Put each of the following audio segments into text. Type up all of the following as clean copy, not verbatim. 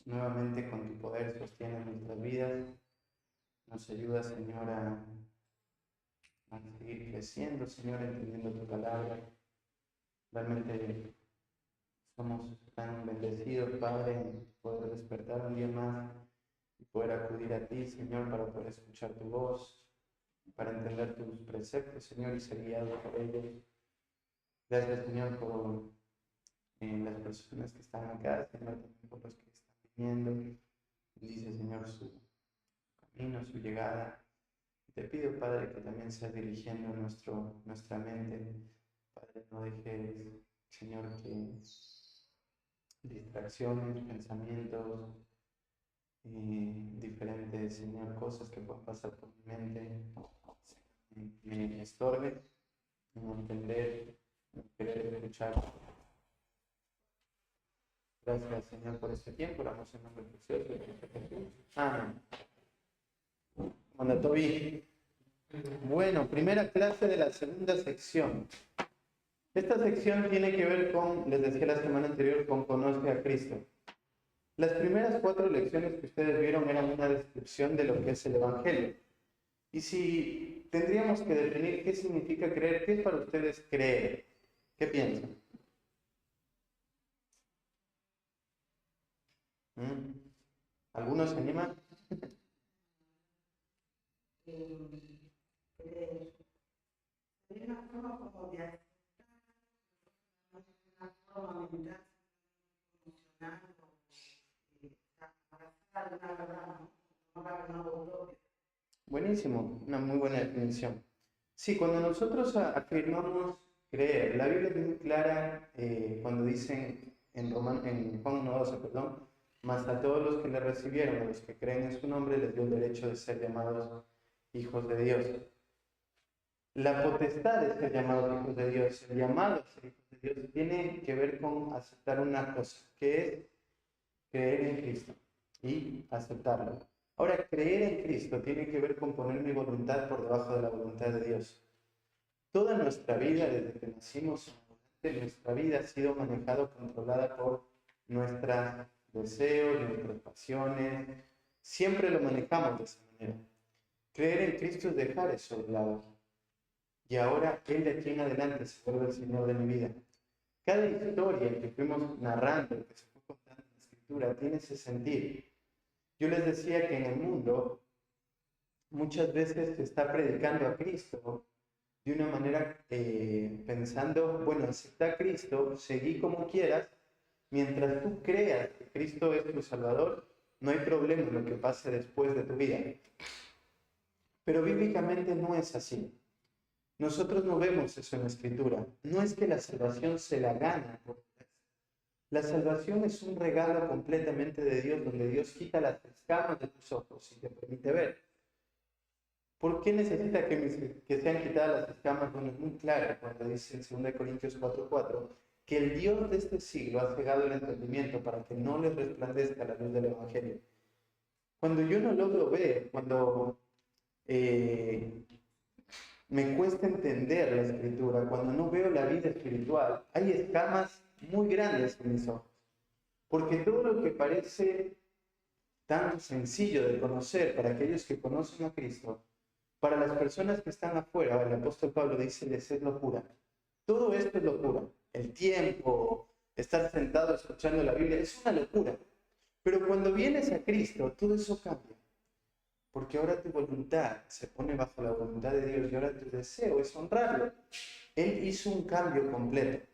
nuevamente con tu poder sostiene nuestras vidas. Nos ayuda, Señor, a seguir creciendo, Señor, entendiendo tu palabra. Realmente somos tan bendecidos, Padre, en poder despertar un día más y poder acudir a ti, Señor, para poder escuchar tu voz, para entender tus preceptos, Señor, y ser guiado por ellos. Gracias, Señor, por las personas que están acá, Señor, también por los que están viniendo. Bendice, Señor, su camino, su llegada. Te pido, Padre, que también seas dirigiendo nuestra mente. Padre, no dejes, Señor, que distracciones, pensamientos, diferentes, Señor, cosas que puedan pasar por mi mente, me estorben, no entender, no querer escuchar. Gracias, Señor, por este tiempo. Oramos en nombre precioso de Cristo Jesús. Amén. Manda Toby. Bueno, primera clase de la segunda sección. Esta sección tiene que ver con, les decía la semana anterior, con Conoce a Cristo. Las primeras 4 lecciones que ustedes vieron eran una descripción de lo que es el Evangelio. Y si tendríamos que definir qué significa creer, ¿qué es para ustedes creer? ¿Qué piensan? ¿Algunos se animan? Una forma como de aceptar, una forma mental, emocional, abrazar una verdad, tomar un nuevo propio. Buenísimo, una muy buena definición. Sí, cuando nosotros afirmamos creer, la Biblia es muy clara cuando dicen en Juan 1:12, perdón, mas a todos los que le recibieron, a los que creen en su nombre, les dio el derecho de ser llamados hijos de Dios. La potestad de ser llamados hijos de Dios, el llamado a ser hijos de Dios, tiene que ver con aceptar una cosa, que es creer en Cristo y aceptarlo. Ahora, creer en Cristo tiene que ver con poner mi voluntad por debajo de la voluntad de Dios. Toda nuestra vida, desde que nacimos, nuestra vida ha sido manejada, controlada por nuestros deseos, nuestras pasiones. Siempre lo manejamos de esa manera. Creer en Cristo es dejar eso de lado. Y ahora Él de aquí en adelante se vuelve el Señor de mi vida. Cada historia que fuimos narrando, que se fue contando en la Escritura, tiene ese sentir. Yo les decía que en el mundo muchas veces se está predicando a Cristo de una manera pensando, bueno, acepta a Cristo, seguí como quieras, mientras tú creas que Cristo es tu Salvador, no hay problema en lo que pase después de tu vida. Pero bíblicamente no es así. Nosotros no vemos eso en la Escritura. No es que la salvación se la gana. La salvación es un regalo completamente de Dios, donde Dios quita las escamas de tus ojos y te permite ver. ¿Por qué necesita que sean quitadas las escamas? Bueno, es muy claro cuando dice en 2 Corintios 4:4 que el Dios de este siglo ha cegado el entendimiento para que no les resplandezca la luz del Evangelio. Cuando yo no logro ver, cuando me cuesta entender la Escritura, cuando no veo la vida espiritual, hay escamas muy grandes en mis ojos. Porque todo lo que parece tan sencillo de conocer para aquellos que conocen a Cristo, para las personas que están afuera, el apóstol Pablo dice, les es locura. Todo esto es locura. El tiempo, estar sentado escuchando la Biblia, es una locura. Pero cuando vienes a Cristo, todo eso cambia. Porque ahora tu voluntad se pone bajo la voluntad de Dios y ahora tu deseo es honrarlo. Él hizo un cambio completo.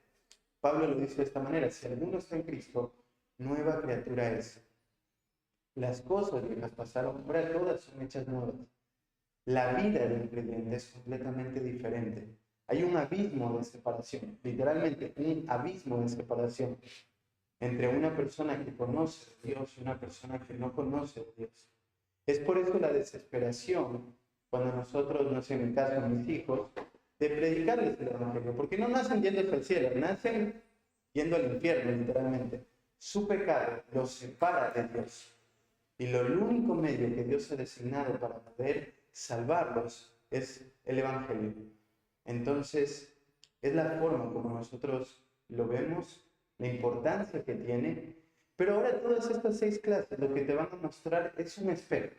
Pablo lo dice de esta manera, si alguno está en Cristo, nueva criatura es. Las cosas viejas pasaron, ahora todas son hechas nuevas. La vida del creyente es completamente diferente. Hay un abismo de separación, literalmente un abismo de separación entre una persona que conoce a Dios y una persona que no conoce a Dios. Es por eso la desesperación cuando nosotros, no sé, en mi caso, mis hijos, de predicarles el Evangelio, porque no nacen yendo al cielo, nacen yendo al infierno, literalmente. Su pecado los separa de Dios. Y el único medio que Dios ha designado para poder salvarlos es el Evangelio. Entonces, es la forma como nosotros lo vemos, la importancia que tiene, Pero ahora todas estas 6 clases lo que te van a mostrar es un espejo.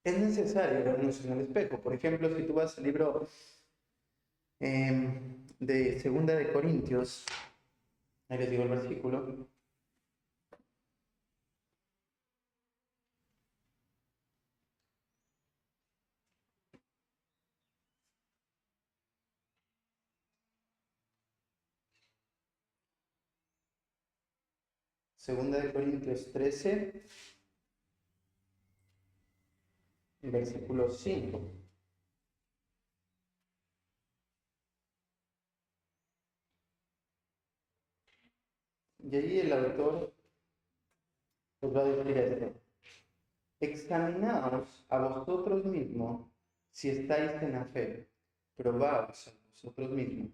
Es necesario vernos en el espejo. Por ejemplo, si tú vas al libro de Segunda de Corintios, ahí les digo el versículo. Segunda de Corintios 13, versículo 5. Y allí el autor nos va a decir esto. Examinaos a vosotros mismos si estáis en la fe. Probaos a vosotros mismos.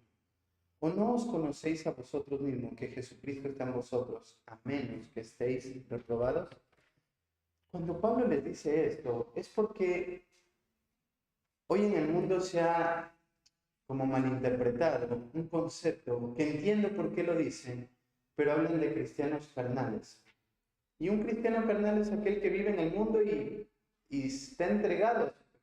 ¿O no os conocéis a vosotros mismos que Jesucristo está en vosotros, a menos que estéis reprobados? Cuando Pablo les dice esto, es porque hoy en el mundo se ha como malinterpretado un concepto que entiendo por qué lo dicen, pero hablan de cristianos carnales. Y un cristiano carnal es aquel que vive en el mundo y está entregado a su pecado.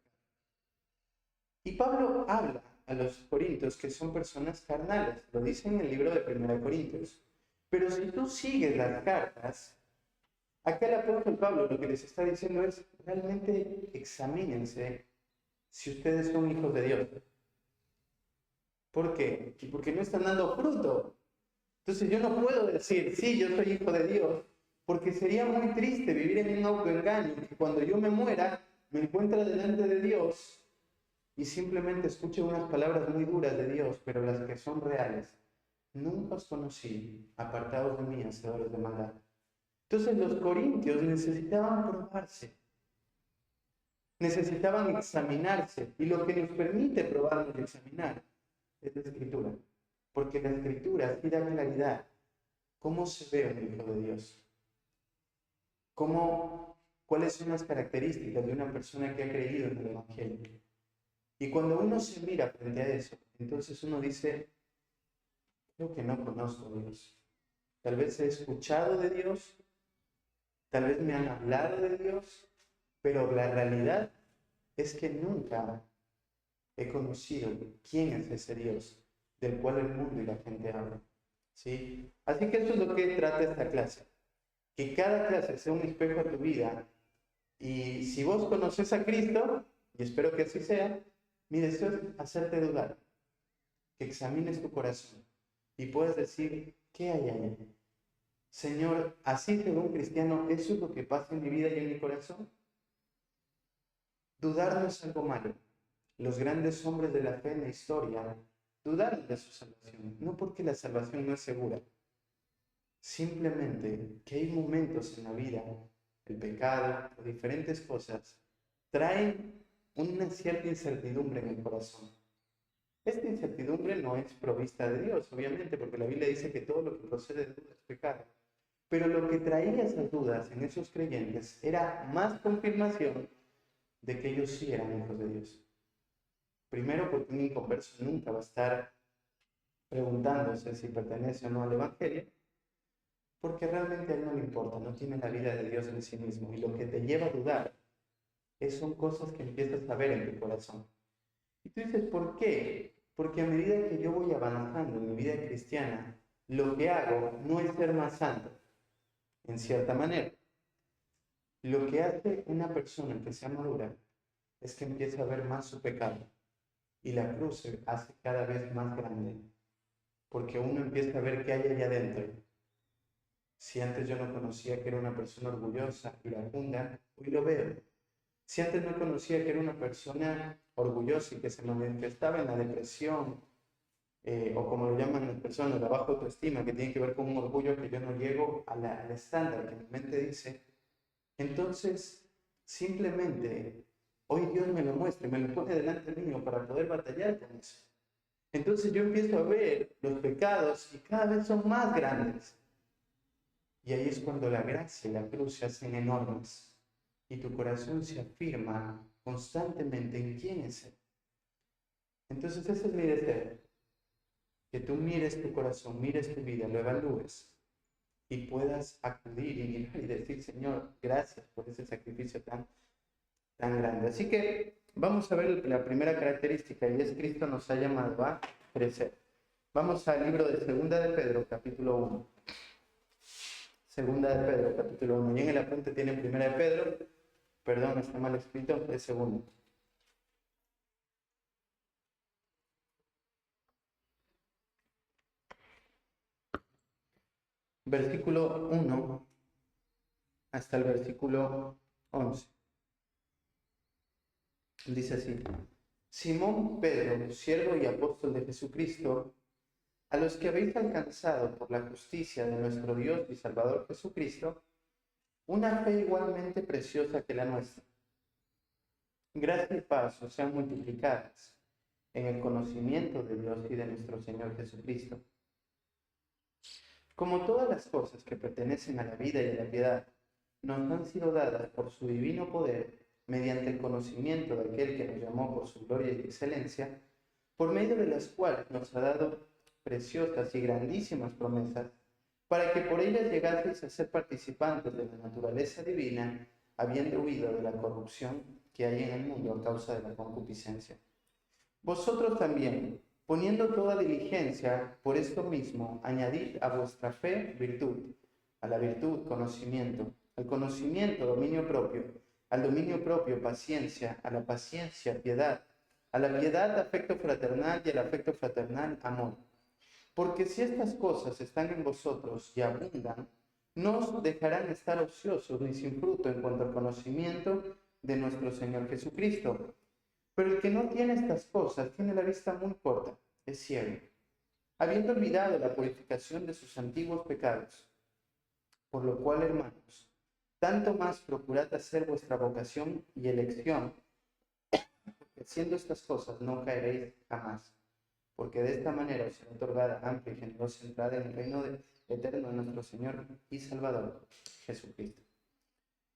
Y Pablo habla a los corintios que son personas carnales, lo dice en el libro de 1 Corintios. Pero si tú sigues las cartas, acá el apóstol Pablo lo que les está diciendo es, realmente examínense si ustedes son hijos de Dios. ¿Por qué? Porque no están dando fruto. Entonces yo no puedo decir, sí, yo soy hijo de Dios, porque sería muy triste vivir en un autoengaño, que cuando yo me muera, me encuentre delante de Dios y simplemente escuche unas palabras muy duras de Dios, pero las que son reales. Nunca os conocí, apartados de mí, hacedores de maldad. Entonces los corintios necesitaban probarse, necesitaban examinarse, y lo que nos permite probarnos y examinar es la Escritura, porque la Escritura sí da claridad. ¿Cómo se ve un hijo de Dios? ¿Cuáles son las características de una persona que ha creído en el Evangelio? Y cuando uno se mira frente a eso, entonces uno dice, creo que no conozco a Dios. Tal vez he escuchado de Dios, tal vez me han hablado de Dios, pero la realidad es que nunca he conocido quién es ese Dios del cual el mundo y la gente habla. ¿Sí? Así que eso es lo que trata esta clase. Que cada clase sea un espejo a tu vida. Y si vos conoces a Cristo, y espero que así sea, mi deseo es hacerte dudar, que examines tu corazón y puedas decir, ¿qué hay ahí? Señor, así como un cristiano, ¿eso es lo que pasa en mi vida y en mi corazón? Dudar no es algo malo. Los grandes hombres de la fe en la historia dudaron de su salvación, no porque la salvación no es segura, simplemente que hay momentos en la vida, el pecado o diferentes cosas, traen una cierta incertidumbre en el corazón. Esta incertidumbre no es provista de Dios, obviamente, porque la Biblia dice que todo lo que procede de duda es pecado. Pero lo que traía esas dudas en esos creyentes era más confirmación de que ellos sí eran hijos de Dios. Primero, porque un inconverso nunca va a estar preguntándose si pertenece o no al Evangelio, porque realmente a él no le importa, no tiene la vida de Dios en sí mismo. Y lo que te lleva a dudar son cosas que empiezas a ver en tu corazón. Y tú dices, ¿por qué? Porque a medida que yo voy avanzando en mi vida cristiana, lo que hago no es ser más santo, en cierta manera. Lo que hace una persona que sea madura es que empieza a ver más su pecado y la cruz se hace cada vez más grande, porque uno empieza a ver qué hay allá adentro. Si antes yo no conocía que era una persona orgullosa, iracunda, hoy lo veo. Si antes no conocía que era una persona orgullosa y que se manifestaba en la depresión, o como lo llaman las personas, la baja autoestima, que tiene que ver con un orgullo que yo no llego al estándar que mi mente dice, entonces simplemente hoy Dios me lo muestra, me lo pone delante mío para poder batallar con eso. Entonces yo empiezo a ver los pecados y cada vez son más grandes. Y ahí es cuando la gracia y la cruz se hacen enormes y tu corazón se afirma constantemente en quién es Él. Entonces ese es mi deseo, que tú mires tu corazón, mires tu vida, lo evalúes y puedas acudir y mirar y decir, Señor, gracias por ese sacrificio tan grande. Así que vamos a ver la primera característica, y es Cristo nos ha llamado a crecer. Vamos al libro de Segunda de Pedro, capítulo 1. Segunda de Pedro, capítulo 1. Y en el apunte tiene Primera de Pedro, perdón, está mal escrito, es segundo. Versículo 1 hasta el versículo 11. Dice así: Simón Pedro, siervo y apóstol de Jesucristo, a los que habéis alcanzado por la justicia de nuestro Dios y Salvador Jesucristo, una fe igualmente preciosa que la nuestra. Gracia y paz os sean multiplicadas en el conocimiento de Dios y de nuestro Señor Jesucristo. Como todas las cosas que pertenecen a la vida y a la piedad nos han sido dadas por su divino poder, mediante el conocimiento de aquel que nos llamó por su gloria y excelencia, por medio de las cuales nos ha dado preciosas y grandísimas promesas, para que por ellas llegaseis a ser participantes de la naturaleza divina, habiendo huido de la corrupción que hay en el mundo a causa de la concupiscencia. Vosotros también, poniendo toda diligencia por esto mismo, añadid a vuestra fe virtud, a la virtud conocimiento, al conocimiento dominio propio, al dominio propio paciencia, a la paciencia piedad, a la piedad afecto fraternal y al afecto fraternal amor. Porque si estas cosas están en vosotros y abundan, no os dejarán estar ociosos ni sin fruto en cuanto al conocimiento de nuestro Señor Jesucristo. Pero el que no tiene estas cosas tiene la vista muy corta, es ciego, habiendo olvidado la purificación de sus antiguos pecados. Por lo cual, hermanos, tanto más procurad hacer vuestra vocación y elección, porque haciendo estas cosas no caeréis jamás, porque de esta manera os será otorgada amplia y generosa entrada en el reino eterno de nuestro Señor y Salvador, Jesucristo.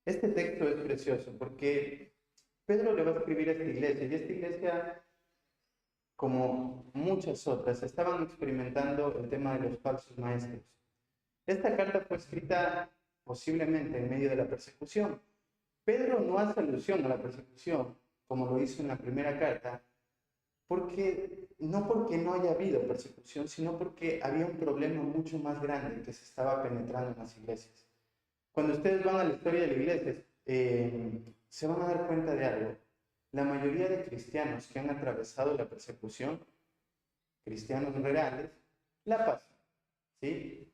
Este texto es precioso porque Pedro le va a escribir a esta iglesia, y esta iglesia, como muchas otras, estaban experimentando el tema de los falsos maestros. Esta carta fue escrita posiblemente en medio de la persecución. Pedro no hace alusión a la persecución, como lo hizo en la primera carta, porque no haya habido persecución, sino porque había un problema mucho más grande que se estaba penetrando en las iglesias. Cuando ustedes van a la historia de la iglesia, se van a dar cuenta de algo. La mayoría de cristianos que han atravesado la persecución, cristianos reales, la pasan, ¿sí?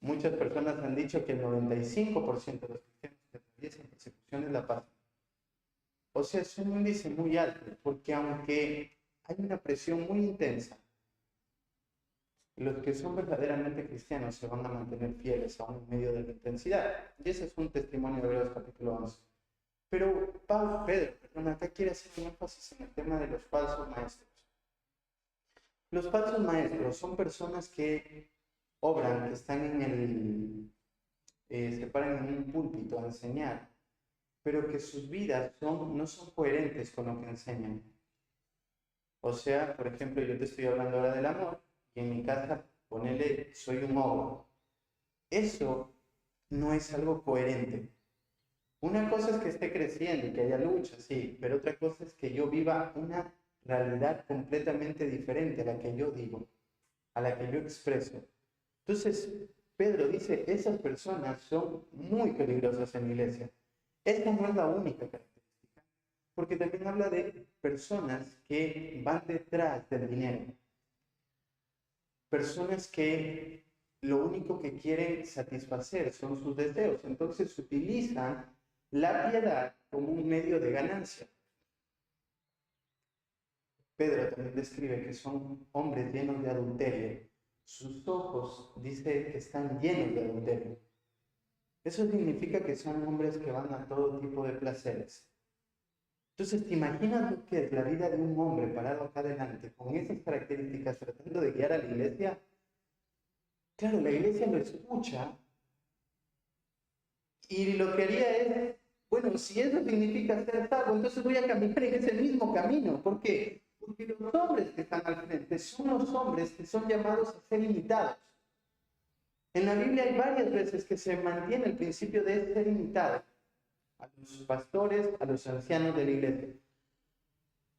Muchas personas han dicho que el 95% de los cristianos que atraviesan persecuciones la pasan. O sea, es un índice muy alto, porque aunque hay una presión muy intensa, los que son verdaderamente cristianos se van a mantener fieles aún en medio de la intensidad. Y ese es un testimonio de Hebreos capítulo 11. Pero Pedro, acá quiere hacer un énfasis en el tema de los falsos maestros. Los falsos maestros son personas que obran, que están se paran en un púlpito a enseñar, pero que sus vidas no son coherentes con lo que enseñan. O sea, por ejemplo, yo te estoy hablando ahora del amor, y en mi casa, ponele, soy un ogro. Eso no es algo coherente. Una cosa es que esté creciendo y que haya lucha, sí, pero otra cosa es que yo viva una realidad completamente diferente a la que yo digo, a la que yo expreso. Entonces, Pedro dice, esas personas son muy peligrosas en la iglesia. Esta no es la única característica, porque también habla de personas que van detrás del dinero. Personas que lo único que quieren satisfacer son sus deseos. Entonces utilizan la piedad como un medio de ganancia. Pedro también describe que son hombres llenos de adulterio. Sus ojos, dice que están llenos de adulterio. Eso significa que son hombres que van a todo tipo de placeres. Entonces, ¿te imaginas lo que es la vida de un hombre parado acá adelante con esas características tratando de guiar a la iglesia? Claro, la iglesia lo escucha y lo que haría es, bueno, si eso significa ser salvo, entonces voy a caminar en ese mismo camino. ¿Por qué? Porque los hombres que están al frente son los hombres que son llamados a ser imitados. En la Biblia hay varias veces que se mantiene el principio de ser imitado a los pastores, a los ancianos de la iglesia.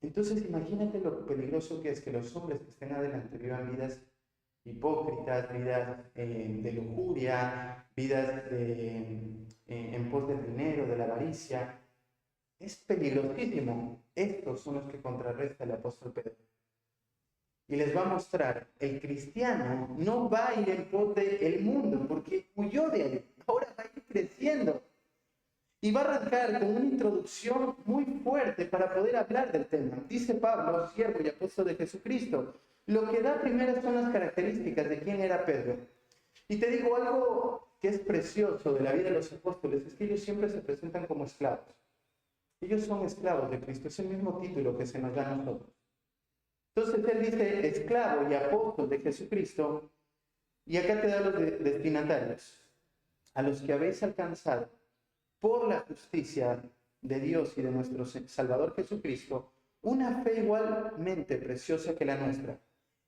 Entonces imagínate lo peligroso que es que los hombres que estén adelante vivan vidas hipócritas, vidas de lujuria, vidas en pos del dinero, de la avaricia. Es peligrosísimo. Estos son los que contrarresta el apóstol Pedro. Y les va a mostrar, el cristiano no va a ir en pos del mundo, porque huyó de ahí. Ahora va a ir creciendo. Y va a arrancar con una introducción muy fuerte para poder hablar del tema. Dice Pablo, siervo y apóstol de Jesucristo, lo que da primero son las características de quién era Pedro. Y te digo algo que es precioso de la vida de los apóstoles, es que ellos siempre se presentan como esclavos. Ellos son esclavos de Cristo, es el mismo título que se nos da a nosotros. Entonces él dice esclavo y apóstol de Jesucristo, y acá te da los destinatarios, a los que habéis alcanzado por la justicia de Dios y de nuestro Salvador Jesucristo, una fe igualmente preciosa que la nuestra.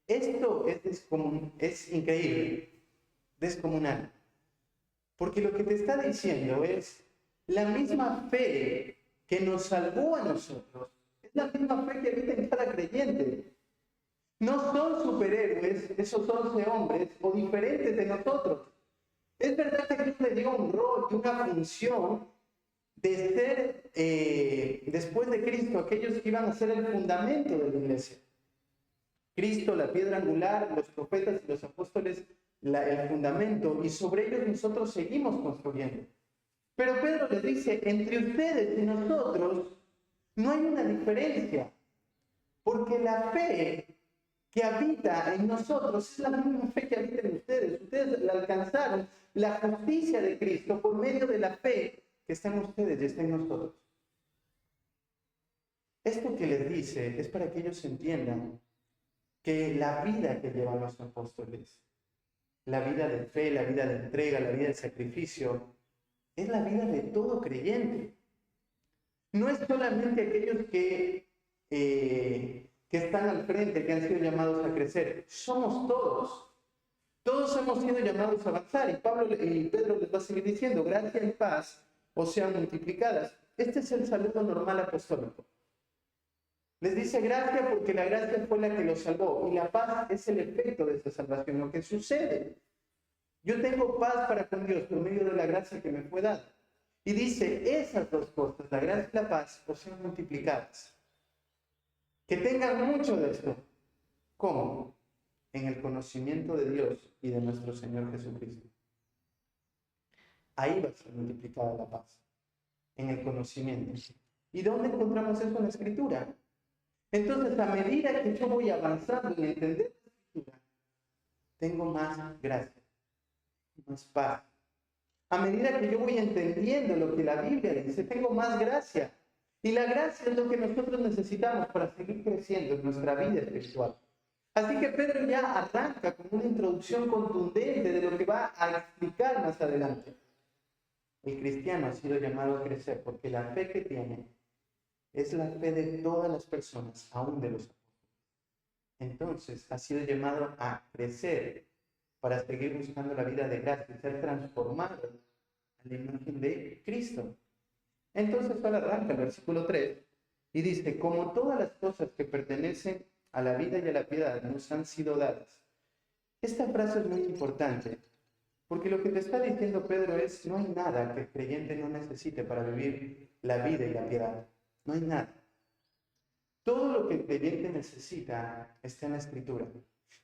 Esto es increíble, descomunal, porque lo que te está diciendo es la misma fe que nos salvó a nosotros, es la misma fe que habita en cada creyente. No son superhéroes esos 11 hombres o diferentes de nosotros. Es verdad que Dios le dio un rol y una función de ser, después de Cristo, aquellos que iban a ser el fundamento de la iglesia. Cristo, la piedra angular, los profetas y los apóstoles, el fundamento, y sobre ellos nosotros seguimos construyendo. Pero Pedro les dice, entre ustedes y nosotros no hay una diferencia, porque la fe que habita en nosotros es la misma fe que habita en ustedes. Ustedes la alcanzaron, la justicia de Cristo, por medio de la fe que está en ustedes y está en nosotros. Esto que les dice es para que ellos entiendan que la vida que llevan los apóstoles, la vida de fe, la vida de entrega, la vida de sacrificio, es la vida de todo creyente. No es solamente aquellos que están al frente, que han sido llamados a crecer. Somos todos. Todos hemos sido llamados a avanzar. Y Pedro les va a seguir diciendo, gracia y paz os sean multiplicadas. Este es el saludo normal apostólico. Les dice gracia porque la gracia fue la que los salvó. Y la paz es el efecto de esa salvación. Lo que sucede. Yo tengo paz para con Dios por medio de la gracia que me fue dada. Y dice, esas dos cosas, la gracia y la paz, os sean multiplicadas. Que tengan mucho de esto. ¿Cómo? En el conocimiento de Dios y de nuestro Señor Jesucristo. Ahí va a ser multiplicada la paz. En el conocimiento. ¿Y dónde encontramos eso en la Escritura? Entonces, a medida que yo voy avanzando en entender la Escritura, tengo más gracia, más paz. A medida que yo voy entendiendo lo que la Biblia dice, tengo más gracia. Y la gracia es lo que nosotros necesitamos para seguir creciendo en nuestra vida espiritual. Así que Pedro ya arranca con una introducción contundente de lo que va a explicar más adelante. El cristiano ha sido llamado a crecer porque la fe que tiene es la fe de todas las personas, aún de los apóstoles. Entonces ha sido llamado a crecer para seguir buscando la vida de gracia y ser transformado a la imagen de Cristo. Entonces ahora arranca el versículo 3 y dice, como todas las cosas que pertenecen a la vida y a la piedad nos han sido dadas. Esta frase es muy importante, porque lo que te está diciendo Pedro es, no hay nada que el creyente no necesite para vivir la vida y la piedad. No hay nada. Todo lo que el creyente necesita está en la Escritura.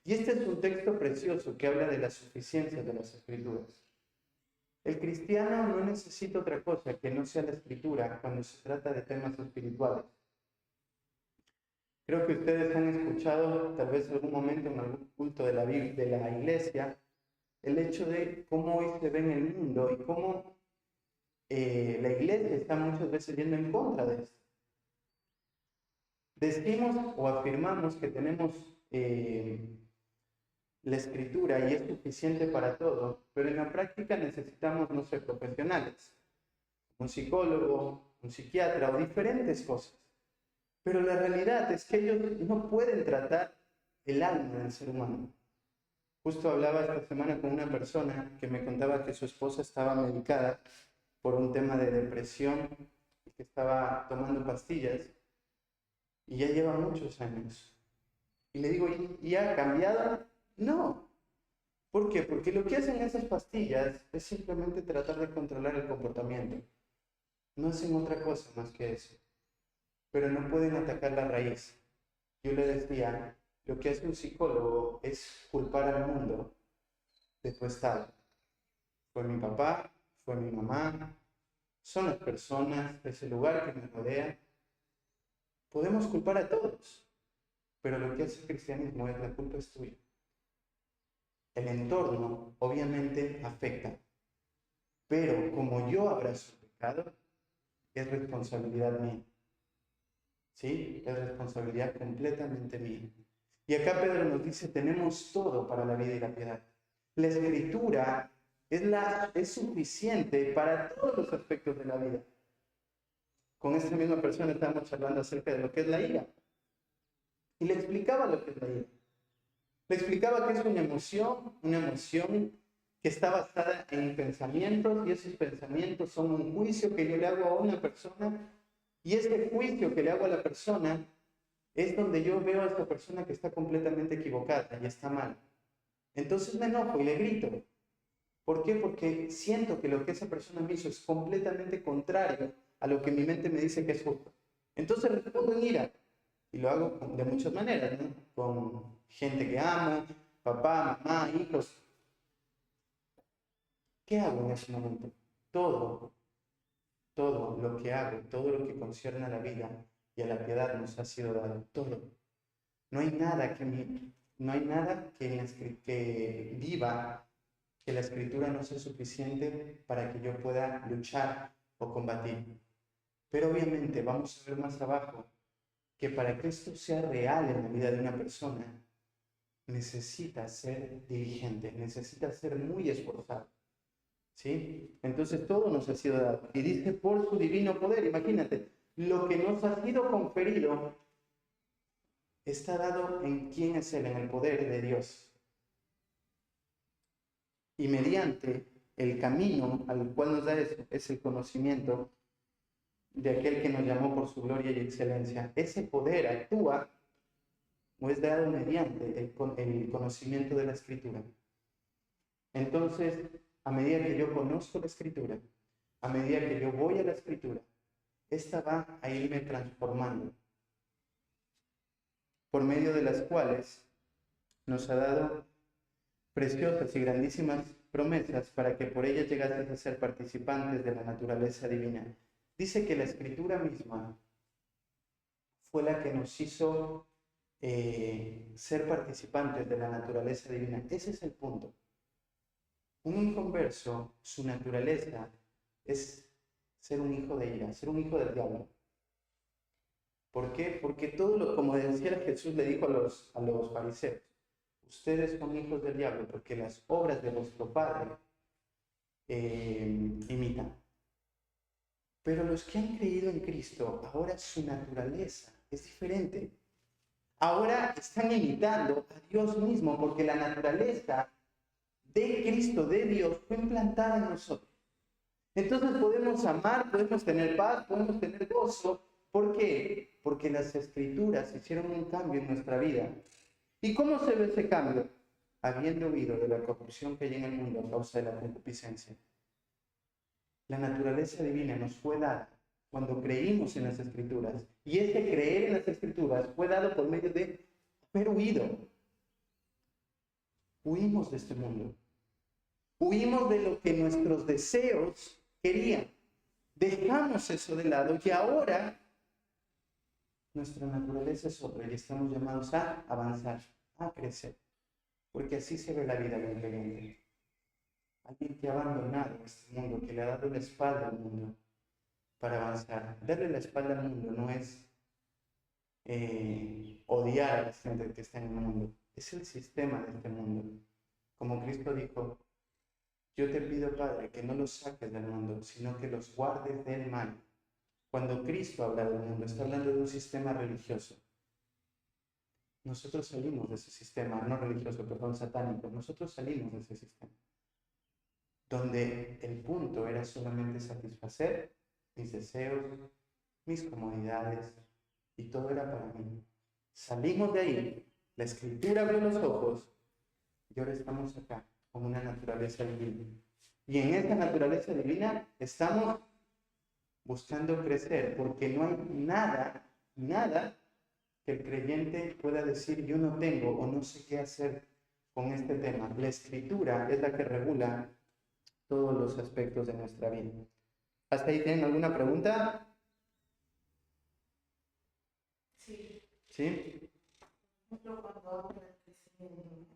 Y este es un texto precioso que habla de la suficiencia de las Escrituras. El cristiano no necesita otra cosa que no sea la Escritura cuando se trata de temas espirituales. Creo que ustedes han escuchado, tal vez en algún momento en algún culto de la iglesia, el hecho de cómo hoy se ve en el mundo y cómo la iglesia está muchas veces yendo en contra de esto. Decimos o afirmamos que tenemos la Escritura y es suficiente para todo, pero en la práctica necesitamos, no ser profesionales, un psicólogo, un psiquiatra o diferentes cosas. Pero la realidad es que ellos no pueden tratar el alma del ser humano. Justo hablaba esta semana con una persona que me contaba que su esposa estaba medicada por un tema de depresión y que estaba tomando pastillas y ya lleva muchos años. Y le digo, ¿y ha cambiado? No. ¿Por qué? Porque lo que hacen esas pastillas es simplemente tratar de controlar el comportamiento. No hacen otra cosa más que eso. Pero no pueden atacar la raíz. Yo le decía, lo que hace un psicólogo es culpar al mundo de tu estado. Fue mi papá, fue mi mamá, son las personas, es el lugar que me rodea. Podemos culpar a todos, pero lo que hace el cristianismo es la culpa es tuya. El entorno obviamente afecta, pero como yo abrazo el pecado, es responsabilidad mía. ¿Sí? Es responsabilidad completamente mía. Y acá Pedro nos dice, tenemos todo para la vida y la piedad. La escritura es suficiente para todos los aspectos de la vida. Con esta misma persona estábamos hablando acerca de lo que es la ira. Y le explicaba lo que es la ira. Le explicaba que es una emoción que está basada en pensamientos y esos pensamientos son un juicio que yo le hago a una persona y ese juicio que le hago a la persona es donde yo veo a esta persona que está completamente equivocada y está mal. Entonces me enojo y le grito. ¿Por qué? Porque siento que lo que esa persona me hizo es completamente contrario a lo que mi mente me dice que es justo. Entonces respondo en ira. Y lo hago de muchas maneras, ¿no? Con gente que amo, papá, mamá, hijos. ¿Qué hago en ese momento? Todo, todo lo que hago, todo lo que concierne a la vida y a la piedad nos ha sido dado. Todo. No hay nada no hay nada que viva que la escritura no sea suficiente para que yo pueda luchar o combatir. Pero obviamente vamos a ver más abajo que para que esto sea real en la vida de una persona, necesita ser diligente, necesita ser muy esforzado. ¿Sí? Entonces todo nos ha sido dado. Y dice por su divino poder, imagínate, lo que nos ha sido conferido está dado en quién es Él, en el poder de Dios. Y mediante el camino al cual nos da eso, es el conocimiento de aquel que nos llamó por su gloria y excelencia. Ese poder actúa o es dado mediante el conocimiento de la Escritura. Entonces, a medida que yo conozco la Escritura, a medida que yo voy a la Escritura, esta va a irme transformando, por medio de las cuales nos ha dado preciosas y grandísimas promesas para que por ellas llegases a ser participantes de la naturaleza divina. Dice que la Escritura misma fue la que nos hizo ser participantes de la naturaleza divina. Ese es el punto. Un inconverso, su naturaleza es ser un hijo de ira, ser un hijo del diablo. ¿Por qué? Porque todo lo, como decía Jesús le dijo a los fariseos, ustedes son hijos del diablo porque las obras de vuestro Padre imitan. Pero los que han creído en Cristo, ahora su naturaleza es diferente. Ahora están imitando a Dios mismo porque la naturaleza de Cristo, de Dios, fue implantada en nosotros. Entonces podemos amar, podemos tener paz, podemos tener gozo. ¿Por qué? Porque las Escrituras hicieron un cambio en nuestra vida. ¿Y cómo se ve ese cambio? Habiendo huido de la corrupción que hay en el mundo a causa de la concupiscencia. La naturaleza divina nos fue dada cuando creímos en las Escrituras. Y ese creer en las Escrituras fue dado por medio de haber huido. Huimos de este mundo. Huimos de lo que nuestros deseos querían. Dejamos eso de lado y ahora nuestra naturaleza es otra y estamos llamados a avanzar, a crecer. Porque así se ve la vida del creyente. Alguien que ha abandonado este mundo, que le ha dado la espalda al mundo para avanzar. Darle la espalda al mundo no es odiar a la gente que está en el mundo. Es el sistema de este mundo. Como Cristo dijo, yo te pido, Padre, que no los saques del mundo, sino que los guardes del mal. Cuando Cristo habla del mundo, está hablando de un sistema religioso. nosotros salimos de ese sistema, no religioso, perdón, satánico, nosotros salimos de ese sistema, donde el punto era solamente satisfacer mis deseos, mis comodidades, y todo era para mí. Salimos de ahí, la escritura abrió los ojos, y ahora estamos acá, con una naturaleza divina. Y en esta naturaleza divina estamos buscando crecer, porque no hay nada que el creyente pueda decir yo no tengo o no sé qué hacer con este tema. La escritura es la que regula todos los aspectos de nuestra vida. ¿Hasta ahí tienen alguna pregunta? Sí. ¿Sí? Por ejemplo, cuando hablo del crecimiento,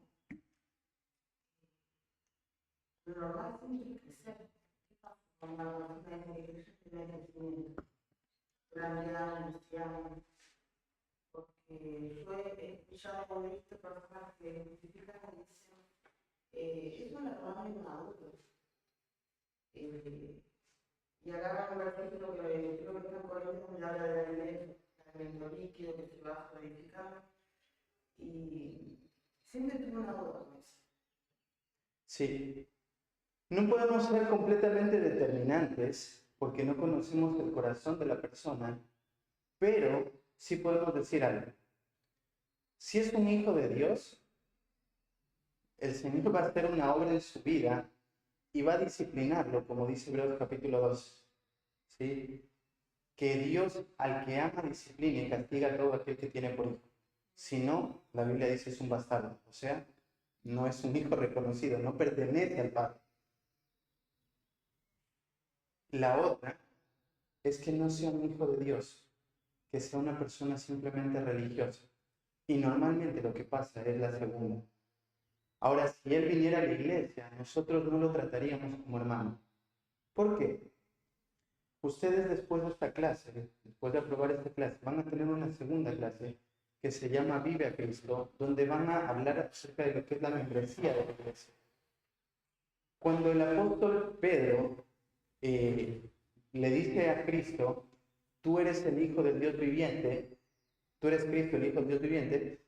lo normal es crecer. ¿Qué pasa cuando la persona tiene crecimiento? Durante años y años. Porque yo he escuchado o he visto personas que justifican la adicción. Es una persona inmadura. Y agarran un versículo que creo que está en Corintios, donde habla de la alimento líquido que se va a solidificar. Y siempre tuve una duda con eso. Sí. No podemos ser completamente determinantes porque no conocemos el corazón de la persona, pero sí podemos decir algo. Si es un hijo de Dios, el Señor va a hacer una obra en su vida y va a disciplinarlo, como dice Hebreos capítulo 2. ¿Sí? Que Dios al que ama disciplina y castiga a todo aquel que tiene por hijo. Si no, la Biblia dice es un bastardo, o sea, no es un hijo reconocido, no pertenece al Padre. La otra es que no sea un hijo de Dios, que sea una persona simplemente religiosa. Y normalmente lo que pasa es la segunda. Ahora, si él viniera a la iglesia, nosotros no lo trataríamos como hermano. ¿Por qué? Ustedes después de esta clase, después de aprobar esta clase, van a tener una segunda clase que se llama Vive a Cristo, donde van a hablar acerca de lo que es la membresía de la iglesia. Cuando el apóstol Pedro le dice a Cristo, tú eres el Hijo del Dios viviente, tú eres Cristo, el Hijo del Dios viviente,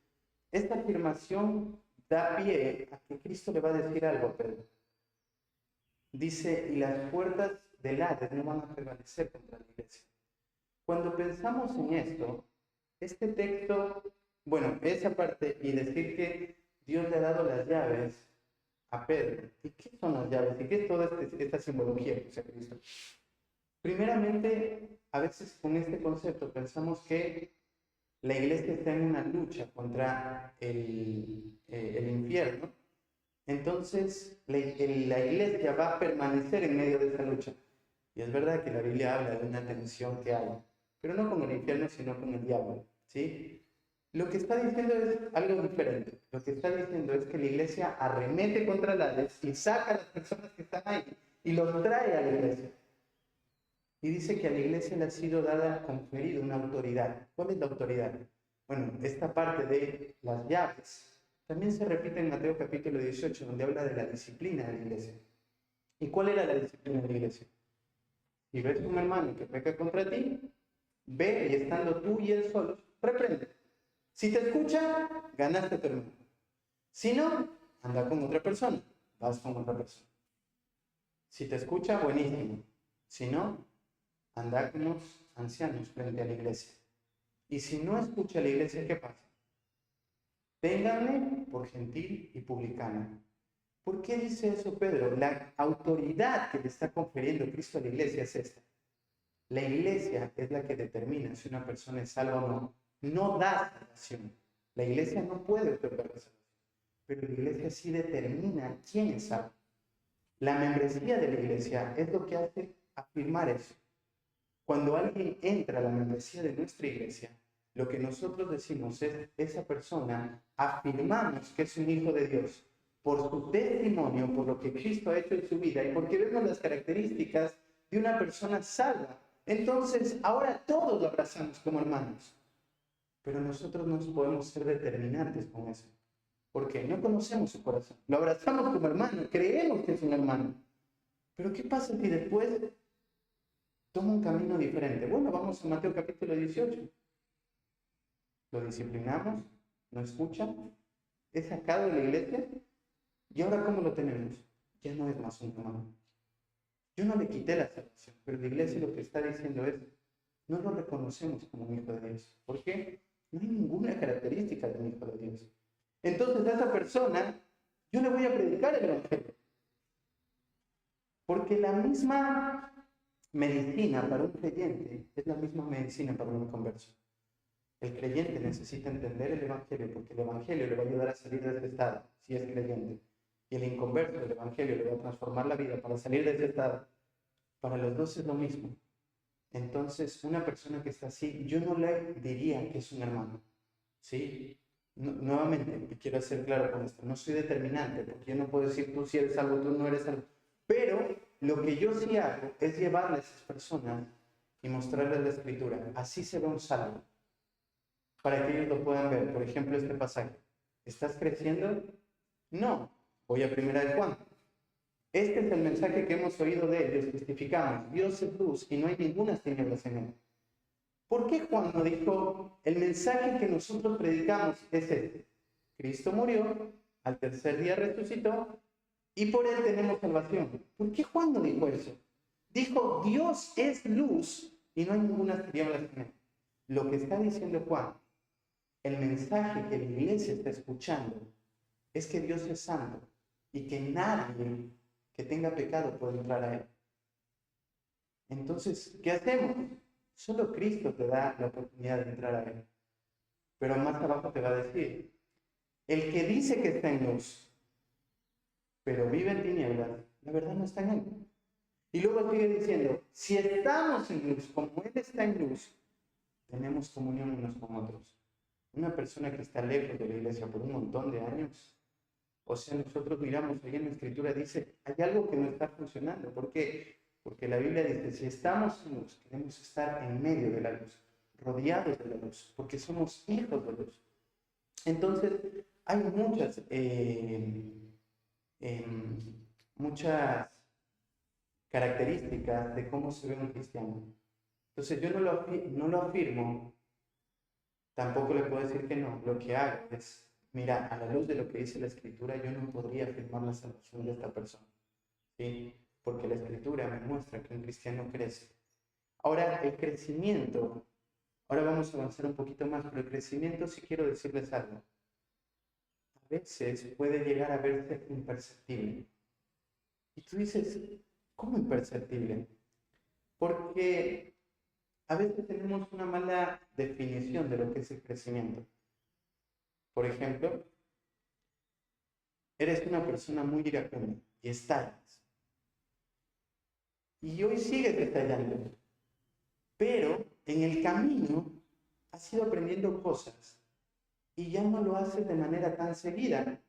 esta afirmación da pie a que Cristo le va a decir algo a Pedro. Dice, y las puertas del Hades no van a prevalecer contra la iglesia. Cuando pensamos en esto, este texto, bueno, esa parte y decir que Dios le ha dado las llaves a Pedro. ¿Y qué son las llaves? ¿Y qué es toda esta simbología que usa Cristo? Primeramente, a veces con este concepto pensamos que la iglesia está en una lucha contra el infierno. Entonces, la iglesia va a permanecer en medio de esa lucha. Y es verdad que la Biblia habla de una tensión que hay, pero no con el infierno, sino con el diablo, ¿sí? Lo que está diciendo es algo diferente. Lo que está diciendo es que la iglesia arremete contra el Hades y saca a las personas que están ahí y los trae a la iglesia. Y dice que a la iglesia le ha sido dada, conferida una autoridad. ¿Cuál es la autoridad? Bueno, esta parte de las llaves también se repite en Mateo capítulo 18, donde habla de la disciplina de la iglesia. ¿Y cuál era la disciplina de la iglesia? Si ves a un hermano que peca contra ti, ve y estando tú y él solos, reprende. Si te escucha, ganaste tu hermano. Si no, anda con otra persona, vas con otra persona. Si te escucha, buenísimo. Si no, anda con los ancianos frente a la iglesia. Y si no escucha a la iglesia, ¿qué pasa? Ténganle por gentil y publicano. ¿Por qué dice eso Pedro? La autoridad que le está confiriendo Cristo a la iglesia es esta. La iglesia es la que determina si una persona es salva o no. No da salvación. La iglesia no puede otorgar la salvación. Pero la iglesia sí determina quién es salvo. La membresía de la iglesia es lo que hace afirmar eso. Cuando alguien entra a la membresía de nuestra iglesia, lo que nosotros decimos es, esa persona afirmamos que es un hijo de Dios por su testimonio, por lo que Cristo ha hecho en su vida y porque vemos las características de una persona salva. Entonces, ahora todos lo abrazamos como hermanos. Pero nosotros no podemos ser determinantes con eso. Porque no conocemos su corazón. Lo abrazamos como hermano, creemos que es un hermano. Pero ¿qué pasa si después toma un camino diferente? Bueno, vamos a Mateo capítulo 18. Lo disciplinamos, no escucha, es sacado de la iglesia, y ahora ¿cómo lo tenemos? Ya no es más un hermano. Yo no le quité la salvación, pero la iglesia lo que está diciendo es, no lo reconocemos como un hijo de Dios. ¿Por qué? No hay ninguna característica de un hijo de Dios. Entonces a esa persona, yo le voy a predicar el evangelio. Porque la misma medicina para un creyente es la misma medicina para un inconverso. El creyente necesita entender el evangelio porque el evangelio le va a ayudar a salir de ese estado, si es creyente. Y el inconverso, el evangelio le va a transformar la vida para salir de ese estado. Para los dos es lo mismo. Entonces, una persona que está así, yo no le diría que es un hermano. ¿Sí? Nuevamente, quiero ser claro con esto, no soy determinante, porque yo no puedo decir tú sí eres algo, tú no eres algo. Pero lo que yo sí hago es llevarle a esas personas y mostrarles la escritura. Así se ve un salvo, para que ellos lo puedan ver. Por ejemplo, este pasaje. ¿Estás creciendo? No. Voy a primera de Juan. Este es el mensaje que hemos oído de él, les testificamos. Dios es luz y no hay ninguna tinieblas en él. ¿Por qué Juan no dijo, el mensaje que nosotros predicamos es este? Cristo murió, al tercer día resucitó y por él tenemos salvación. ¿Por qué Juan no dijo eso? Dijo, Dios es luz y no hay ninguna tinieblas en él. Lo que está diciendo Juan, el mensaje que la iglesia está escuchando es que Dios es santo y que nadie que tenga pecado puede entrar a él. Entonces, ¿qué hacemos? Solo Cristo te da la oportunidad de entrar a él. Pero más abajo te va a decir, el que dice que está en luz, pero vive en tinieblas, la verdad no está en él. Y luego sigue diciendo, si estamos en luz, como él está en luz, tenemos comunión unos con otros. Una persona que está lejos de la iglesia por un montón de años, o sea, nosotros miramos ahí en la escritura, dice, hay algo que no está funcionando. ¿Por qué? Porque la Biblia dice, si estamos en luz, queremos estar en medio de la luz, rodeados de la luz, porque somos hijos de luz. Entonces, hay muchas características de cómo se ve un cristiano. Entonces, yo no lo afirmo, tampoco le puedo decir que no. Lo que hago es, mira, a la luz de lo que dice la Escritura, yo no podría afirmar la salvación de esta persona. ¿Sí? Porque la Escritura me muestra que un cristiano crece. Ahora, el crecimiento, ahora vamos a avanzar un poquito más, pero el crecimiento sí quiero decirles algo. A veces puede llegar a verse imperceptible. Y tú dices, ¿cómo imperceptible? Porque a veces tenemos una mala definición de lo que es el crecimiento. Por ejemplo, eres una persona muy iracunda y estallas. Y hoy sigues estallando. Pero en el camino has ido aprendiendo cosas y ya no lo haces de manera tan seguida.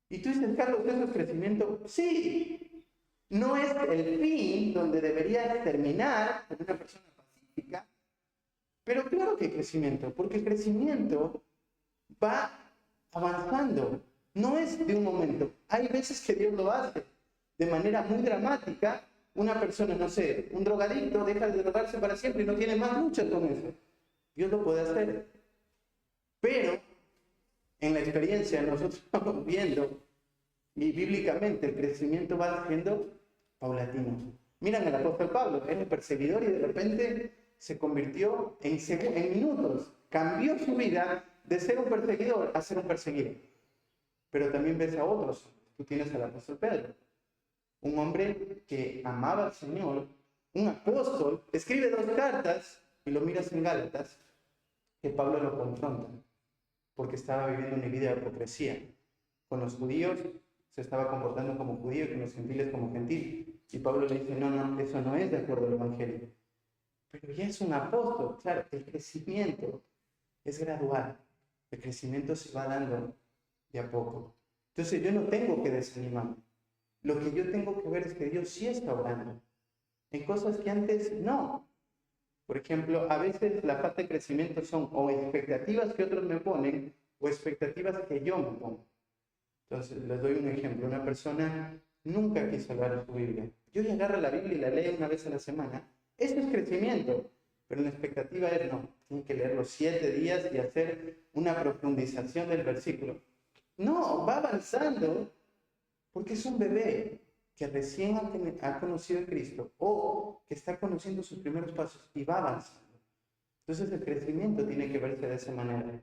Y tú dices, Carlos, ¿eso es crecimiento? Sí, no es el fin donde deberías terminar como una persona pacífica, pero claro que hay crecimiento, porque el crecimiento va avanzando, no es de un momento. Hay veces que Dios lo hace de manera muy dramática. Una persona, no sé, un drogadicto deja de drogarse para siempre y no tiene más lucha con eso. Dios lo puede hacer. Pero en la experiencia nosotros vamos viendo, y bíblicamente el crecimiento va siendo paulatino. Miran al apóstol Pablo, era perseguidor y de repente se convirtió en minutos, cambió su vida de ser un perseguidor a ser un perseguido. Pero también ves a otros. Tú tienes al apóstol Pedro, un hombre que amaba al Señor, un apóstol, escribe 2 cartas y lo miras en Gálatas, que Pablo lo confronta, porque estaba viviendo una vida de hipocresía. Con los judíos se estaba comportando como judío y con los gentiles como gentil. Y Pablo le dice, no, eso no es de acuerdo al Evangelio. Pero ya es un apóstol. Claro, el crecimiento es gradual. El crecimiento se va dando de a poco. Entonces yo no tengo que desanimarme. Lo que yo tengo que ver es que Dios sí está obrando en cosas que antes no. Por ejemplo, a veces la falta de crecimiento son o expectativas que otros me ponen o expectativas que yo me pongo. Entonces, les doy un ejemplo. Una persona nunca quiso leer su Biblia. Yo le agarro la Biblia y la leo una vez a la semana. Eso es crecimiento. Pero la expectativa es no, tienen que leer los 7 días y hacer una profundización del versículo. No, va avanzando porque es un bebé que recién ha conocido a Cristo o que está conociendo sus primeros pasos y va avanzando. Entonces el crecimiento tiene que verse de esa manera.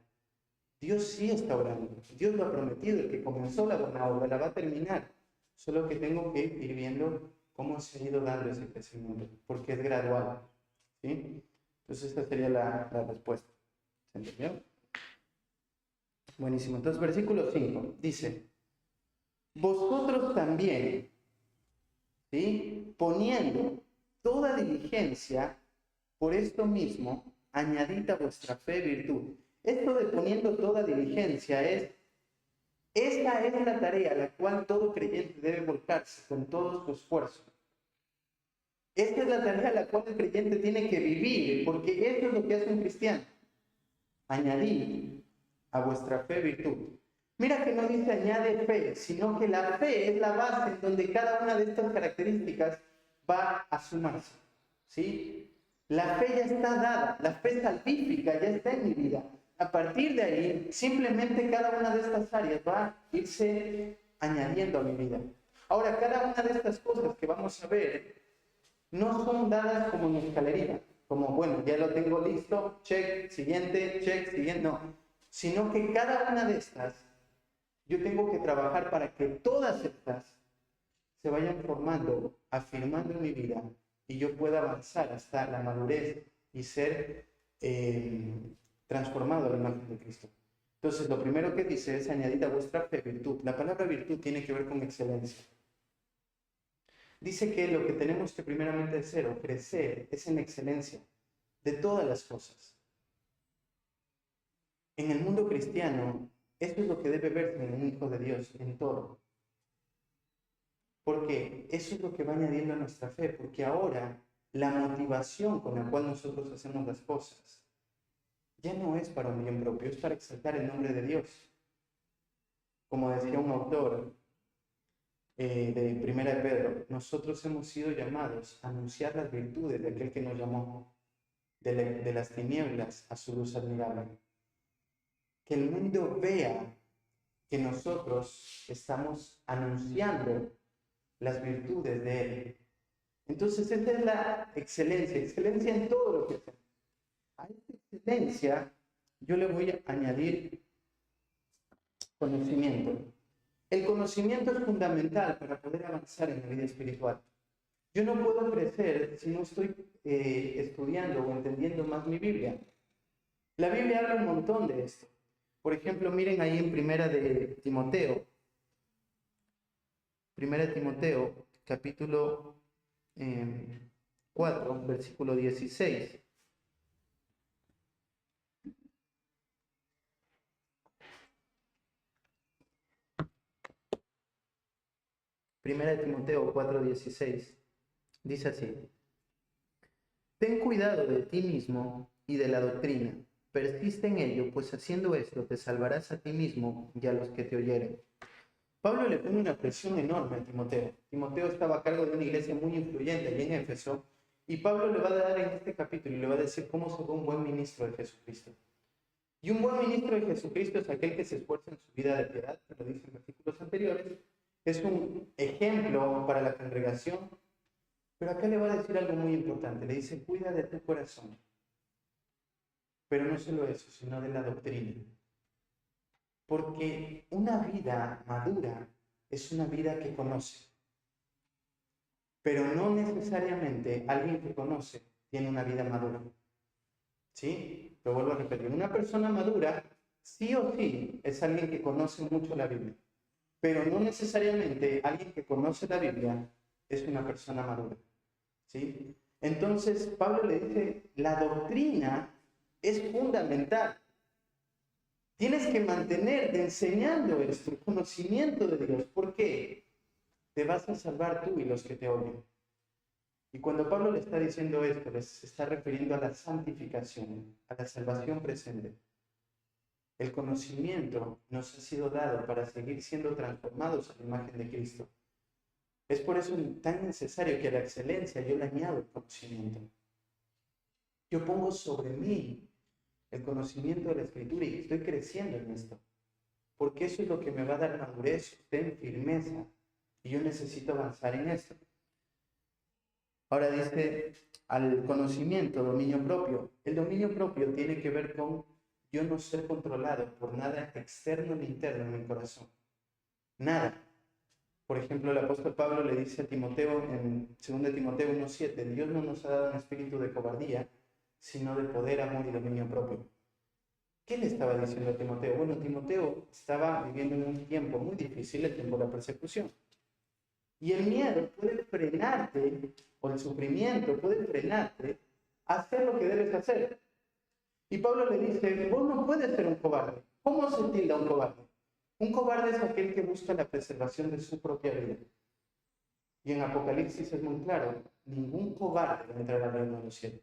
Dios sí está orando, Dios lo ha prometido, el que comenzó la buena obra la va a terminar. Solo que tengo que ir viendo cómo se ha ido dando ese crecimiento, porque es gradual. ¿Sí? Entonces esta sería la respuesta. ¿Se entendió? Buenísimo. Entonces versículo 5 dice, vosotros también, ¿sí? Poniendo toda diligencia, por esto mismo, añadid a vuestra fe virtud. Esto de poniendo toda diligencia esta es la tarea a la cual todo creyente debe volcarse con todo su esfuerzo. Esta es la tarea a la cual el creyente tiene que vivir, porque esto es lo que hace un cristiano. Añadid a vuestra fe virtud. Mira que no dice añade fe, sino que la fe es la base en donde cada una de estas características va a sumarse. ¿Sí? La fe ya está dada, la fe salvífica ya está en mi vida. A partir de ahí, simplemente cada una de estas áreas va a irse añadiendo a mi vida. Ahora, cada una de estas cosas que vamos a ver no son dadas como en escalería, como, bueno, ya lo tengo listo, check, siguiente, no. Sino que cada una de estas, yo tengo que trabajar para que todas estas se vayan formando, afirmando en mi vida y yo pueda avanzar hasta la madurez y ser transformado a la imagen de Cristo. Entonces, lo primero que dice es añadir a vuestra fe virtud. La palabra virtud tiene que ver con excelencia. Dice que lo que tenemos que primeramente hacer o crecer es en excelencia de todas las cosas. En el mundo cristiano, esto es lo que debe verse en un hijo de Dios, en todo. Porque eso es lo que va añadiendo a nuestra fe, porque ahora la motivación con la cual nosotros hacemos las cosas ya no es para un bien propio, es para exaltar el nombre de Dios. Como decía un autor de Primera de Pedro, nosotros hemos sido llamados a anunciar las virtudes de aquel que nos llamó de las tinieblas a su luz admirable. Que el mundo vea que nosotros estamos anunciando las virtudes de Él. Entonces, esta es la excelencia en todo lo que hacemos. A esta excelencia yo le voy a añadir conocimiento. El conocimiento es fundamental para poder avanzar en la vida espiritual. Yo no puedo crecer si no estoy estudiando o entendiendo más mi Biblia. La Biblia habla un montón de esto. Por ejemplo, miren ahí en Primera de Timoteo, capítulo 4, versículo 16. Primera de Timoteo 4:16. Dice así: ten cuidado de ti mismo y de la doctrina. Persiste en ello, pues haciendo esto te salvarás a ti mismo y a los que te oyeren. Pablo le pone una presión enorme a Timoteo. Timoteo estaba a cargo de una iglesia muy influyente allí en Éfeso, y Pablo le va a dar en este capítulo y le va a decir cómo ser un buen ministro de Jesucristo. Y un buen ministro de Jesucristo es aquel que se esfuerza en su vida de piedad, que lo dice en versículos anteriores. Es un ejemplo para la congregación, pero acá le va a decir algo muy importante. Le dice, cuida de tu corazón. Pero no solo eso, sino de la doctrina. Porque una vida madura es una vida que conoce. Pero no necesariamente alguien que conoce tiene una vida madura. ¿Sí? Lo vuelvo a repetir. Una persona madura, sí o sí, es alguien que conoce mucho la Biblia. Pero no necesariamente alguien que conoce la Biblia es una persona madura. ¿Sí? Entonces, Pablo le dice, la doctrina es fundamental. Tienes que mantenerte enseñando esto, el conocimiento de Dios. ¿Por qué? Te vas a salvar tú y los que te oyen. Y cuando Pablo le está diciendo esto, les está refiriendo a la santificación, a la salvación presente. El conocimiento nos ha sido dado para seguir siendo transformados a la imagen de Cristo. Es por eso tan necesario que a la excelencia yo le añado el conocimiento. Yo pongo sobre mí el conocimiento de la Escritura y estoy creciendo en esto. Porque eso es lo que me va a dar madurez, sostén, firmeza. Y yo necesito avanzar en esto. Ahora dice, al conocimiento, dominio propio. El dominio propio tiene que ver con yo no ser controlado por nada externo ni interno en mi corazón. Nada. Por ejemplo, el apóstol Pablo le dice a Timoteo en 2 Timoteo 1:7, Dios no nos ha dado un espíritu de cobardía, sino de poder, amor y dominio propio. ¿Qué le estaba diciendo a Timoteo? Bueno, Timoteo estaba viviendo en un tiempo muy difícil, el tiempo de la persecución. Y el miedo puede frenarte, o el sufrimiento puede frenarte a hacer lo que debes hacer. Y Pablo le dice, vos no puedes ser un cobarde. ¿Cómo se tilda un cobarde? Un cobarde es aquel que busca la preservación de su propia vida. Y en Apocalipsis es muy claro, ningún cobarde va a entrar al reino de los cielos.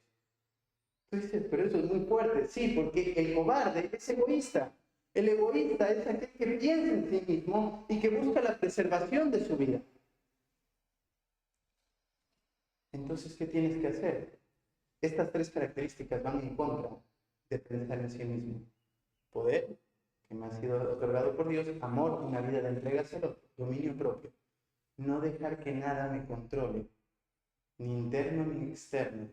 Tú dices, pero eso es muy fuerte. Sí, porque el cobarde es egoísta. El egoísta es aquel que piensa en sí mismo y que busca la preservación de su vida. Entonces, ¿qué tienes que hacer? Estas tres características van en contra de pensar en sí mismo. Poder, que me ha sido otorgado por Dios, amor, una vida de entrega hacia el otro, dominio propio. No dejar que nada me controle, ni interno ni externo,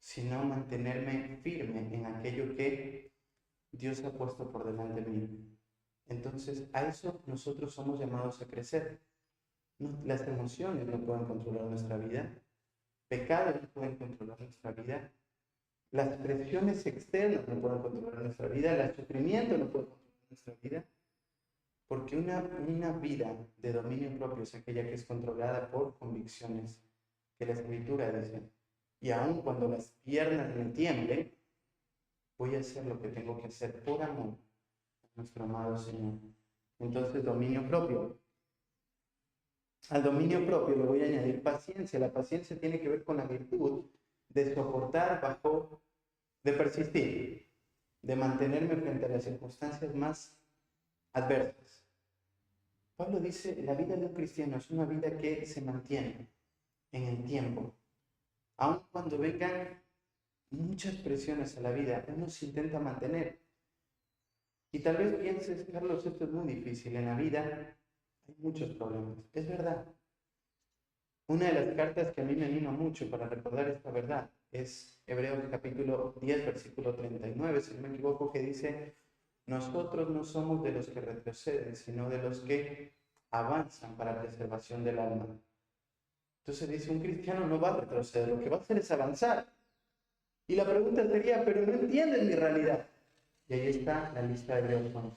sino mantenerme firme en aquello que Dios ha puesto por delante mío. Entonces, a eso nosotros somos llamados a crecer. Las emociones no pueden controlar nuestra vida, pecados no pueden controlar nuestra vida, las presiones externas no pueden controlar nuestra vida, el sufrimiento no puede controlar nuestra vida, porque una vida de dominio propio es aquella que es controlada por convicciones que la Escritura dice. Y aun cuando las piernas me tiemblen, voy a hacer lo que tengo que hacer por amor a nuestro amado Señor. Entonces, dominio propio. Al dominio propio le voy a añadir paciencia. La paciencia tiene que ver con la virtud de soportar de persistir, de mantenerme frente a las circunstancias más adversas. Pablo dice, la vida de un cristiano es una vida que se mantiene en el tiempo. Aun cuando vengan muchas presiones a la vida, uno se intenta mantener. Y tal vez pienses, Carlos, esto es muy difícil. En la vida hay muchos problemas. Es verdad. Una de las cartas que a mí me anima mucho para recordar esta verdad es Hebreos capítulo 10, versículo 39, si no me equivoco, que dice, nosotros no somos de los que retroceden, sino de los que avanzan para la preservación del alma. Entonces dice, un cristiano no va a retroceder, lo que va a hacer es avanzar. Y la pregunta sería, pero no entienden mi realidad. Y ahí está la lista de Hebreos 11.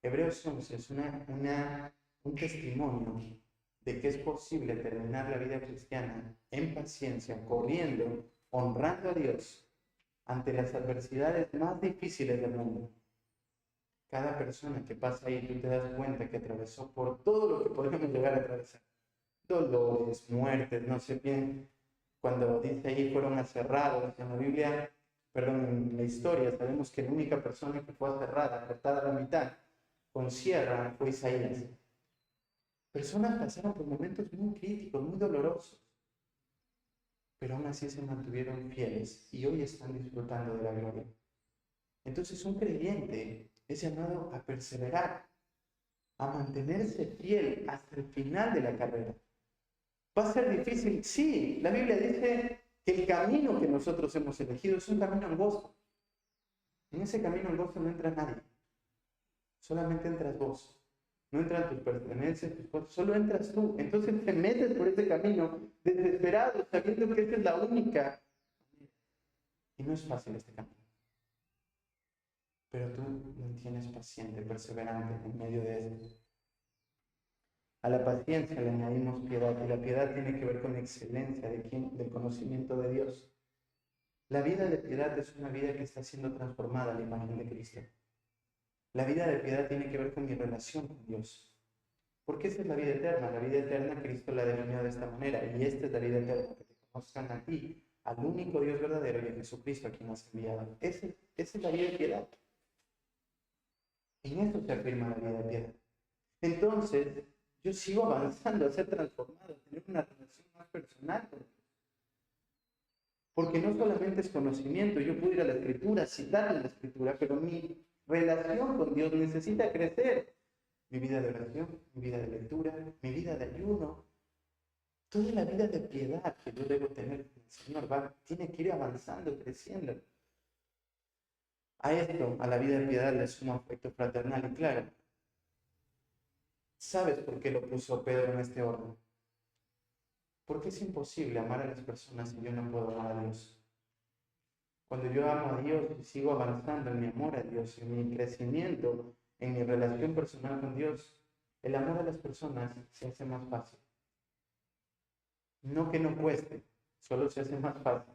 Hebreos 11 es un testimonio de que es posible terminar la vida cristiana en paciencia, corriendo, honrando a Dios ante las adversidades más difíciles del mundo. Cada persona que pasa ahí, tú te das cuenta que atravesó por todo lo que podemos llegar a atravesar. Dolores, muertes, no sé bien, cuando dice ahí fueron aserrados, en la Biblia, perdón, en la historia, sabemos que la única persona que fue aserrada, cortada a la mitad, con sierra, fue Isaías. Personas pasaron por momentos muy críticos, muy dolorosos, pero aún así se mantuvieron fieles y hoy están disfrutando de la gloria. Entonces un creyente es llamado a perseverar, a mantenerse fiel hasta el final de la carrera. ¿Va a ser difícil? Sí, la Biblia dice que el camino que nosotros hemos elegido es un camino angosto. En ese camino angosto no entra nadie, solamente entras vos. No entran tus pertenencias, tus cosas, solo entras tú. Entonces te metes por ese camino desesperado, sabiendo que esa es la única. Y no es fácil este camino. Pero tú mantienes paciente, perseverante en medio de eso. A la paciencia le añadimos piedad, y la piedad tiene que ver con la excelencia del conocimiento de Dios. La vida de piedad es una vida que está siendo transformada a la imagen de Cristo. La vida de piedad tiene que ver con mi relación con Dios. Porque esa es la vida eterna. La vida eterna Cristo la definió de esta manera. Y esta es la vida eterna, que te conozcan a ti, al único Dios verdadero y a Jesucristo a quien has enviado. Esa es la vida de piedad. En eso se afirma la vida de piedad. Entonces, yo sigo avanzando a ser transformado, a tener una relación más personal con Dios. Porque no solamente es conocimiento, yo puedo ir a la Escritura, citar la Escritura, pero mi relación con Dios necesita crecer. Mi vida de oración, mi vida de lectura, mi vida de ayuno, toda la vida de piedad que yo debo tener con el Señor tiene que ir avanzando, creciendo. A esto, a la vida de piedad, le sumo afecto fraternal. Y claro, ¿sabes por qué lo puso Pedro en este orden? Porque es imposible amar a las personas si yo no puedo amar a Dios. Cuando yo amo a Dios y sigo avanzando en mi amor a Dios, en mi crecimiento, en mi relación personal con Dios, el amor a las personas se hace más fácil. No que no cueste, solo se hace más fácil.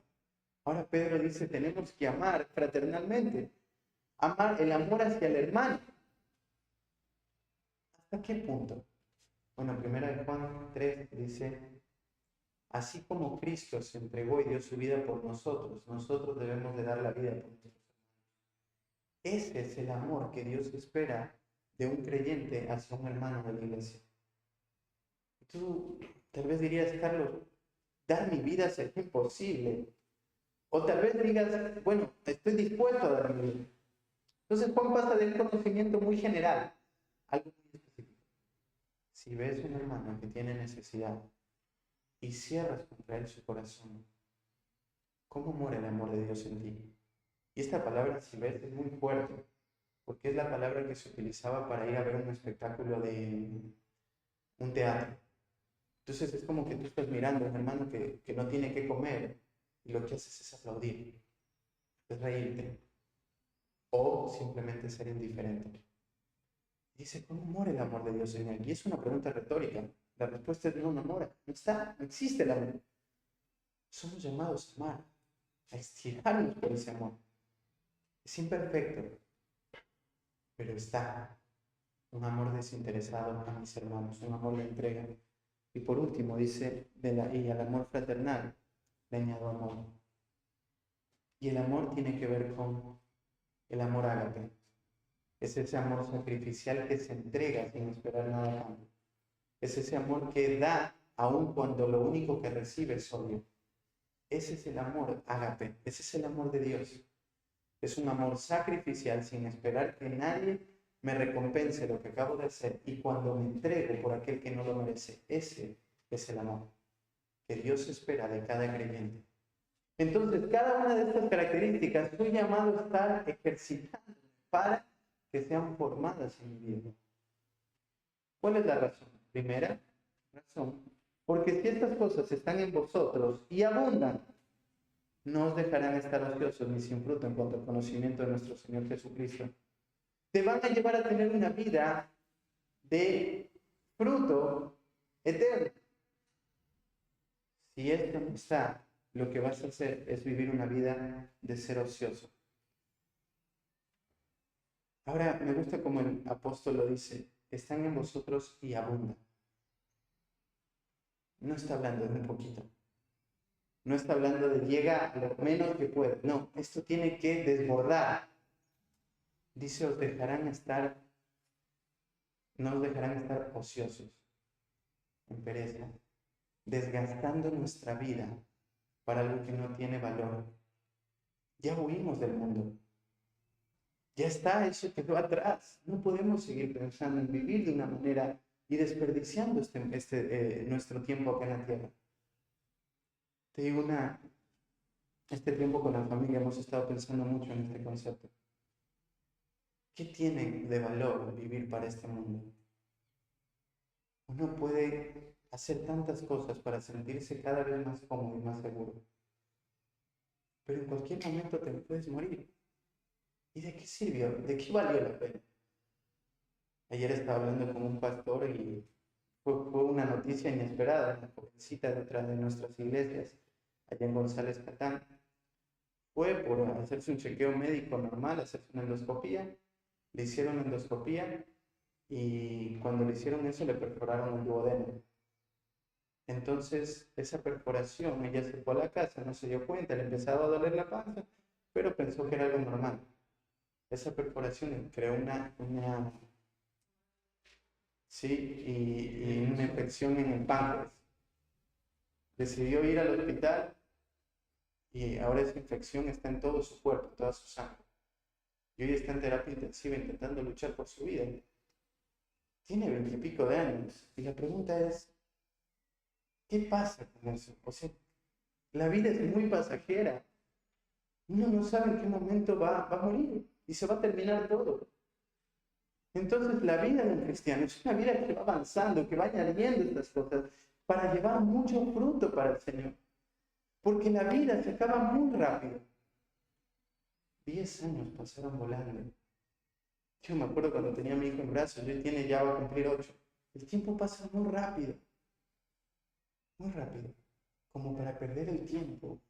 Ahora Pedro dice, tenemos que amar fraternalmente. Amar, el amor hacia el hermano. ¿Hasta qué punto? Bueno, primera de Juan 3 dice, así como Cristo se entregó y dio su vida por nosotros, nosotros debemos de dar la vida por nosotros. Ese es el amor que Dios espera de un creyente hacia un hermano de la iglesia. Tú tal vez dirías, Carlos, dar mi vida sería imposible. O tal vez digas, bueno, estoy dispuesto a dar mi vida. Entonces Juan pasa de un conocimiento muy general a algo muy específico. Si ves un hermano que tiene necesidad y cierras contra él su corazón, ¿cómo muere el amor de Dios en ti? Y esta palabra, si ves, es muy fuerte, porque es la palabra que se utilizaba para ir a ver un espectáculo de un teatro. Entonces es como que tú estás mirando a un hermano que no tiene que comer y lo que haces es aplaudir, es reírte o simplemente ser indiferente. Dice, ¿cómo muere el amor de Dios en él? Y es una pregunta retórica. La respuesta es no, no mora. No está, no existe el amor. Somos llamados a amar, a estirarnos por ese amor. Es imperfecto, pero está. Un amor desinteresado a mis hermanos, un amor de entrega. Y por último dice, y al amor fraternal le añado amor. Y el amor tiene que ver con el amor ágape. Es ese amor sacrificial que se entrega sin esperar nada a cambio. Es ese amor que da aun cuando lo único que recibe es odio. Ese es el amor ágape, ese es el amor de Dios. Es un amor sacrificial sin esperar que nadie me recompense lo que acabo de hacer y cuando me entrego por aquel que no lo merece. Ese es el amor que Dios espera de cada creyente. Entonces, cada una de estas características estoy llamado a estar ejercitando para que sean formadas en mi vida. ¿Cuál es la razón? Primera razón, porque si estas cosas están en vosotros y abundan, no os dejarán estar ociosos ni sin fruto en cuanto al conocimiento de nuestro Señor Jesucristo. Te van a llevar a tener una vida de fruto eterno. Si esto no está, lo que vas a hacer es vivir una vida de ser ocioso. Ahora, me gusta como el apóstol lo dice, están en vosotros y abundan. No está hablando de un poquito. No está hablando de llega a lo menos que puede. No, esto tiene que desbordar. Dice, no os dejarán estar ociosos, en pereza, desgastando nuestra vida para algo que no tiene valor. Ya huimos del mundo. Ya está, eso quedó atrás. No podemos seguir pensando en vivir de una manera y desperdiciando nuestro tiempo acá en la tierra. Te digo este tiempo con la familia hemos estado pensando mucho en este concepto. ¿Qué tiene de valor vivir para este mundo? Uno puede hacer tantas cosas para sentirse cada vez más cómodo y más seguro. Pero en cualquier momento te puedes morir. ¿Y de qué sirvió? ¿De qué valió la pena? Ayer estaba hablando con un pastor y fue una noticia inesperada, una jovencita detrás de nuestras iglesias, allá en González Catán. Fue por hacerse un chequeo médico normal, hacerse una endoscopía. Le hicieron endoscopía y cuando le hicieron eso le perforaron el duodeno. Entonces, esa perforación, ella se fue a la casa, no se dio cuenta, le empezaba a doler la panza, pero pensó que era algo normal. Esa perforación creó y una infección en el páncreas. Decidió ir al hospital y ahora esa infección está en todo su cuerpo, en toda su sangre. Y hoy está en terapia intensiva intentando luchar por su vida. Tiene 20 y pico de años. Y la pregunta es, ¿qué pasa con eso? O sea, la vida es muy pasajera. Uno no sabe en qué momento va a morir y se va a terminar todo. Entonces la vida de un cristiano es una vida que va avanzando, que va añadiendo estas cosas para llevar mucho fruto para el Señor. Porque la vida se acaba muy rápido. 10 años pasaron volando. Yo me acuerdo cuando tenía a mi hijo en brazos, yo ya va a cumplir 8. El tiempo pasa muy rápido, como para perder el tiempo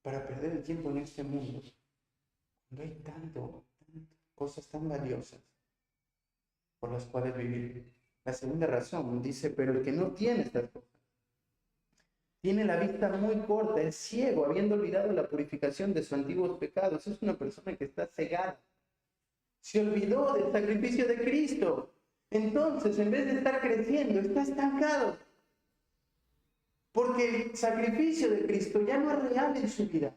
para perder el tiempo en este mundo, cuando hay cosas tan valiosas por las cuales vivir. La segunda razón dice, pero el que no tiene estas cosas, tiene la vista muy corta, es ciego, habiendo olvidado la purificación de sus antiguos pecados. Es una persona que está cegada. Se olvidó del sacrificio de Cristo. Entonces, en vez de estar creciendo, está estancado. Porque el sacrificio de Cristo ya no es real en su vida.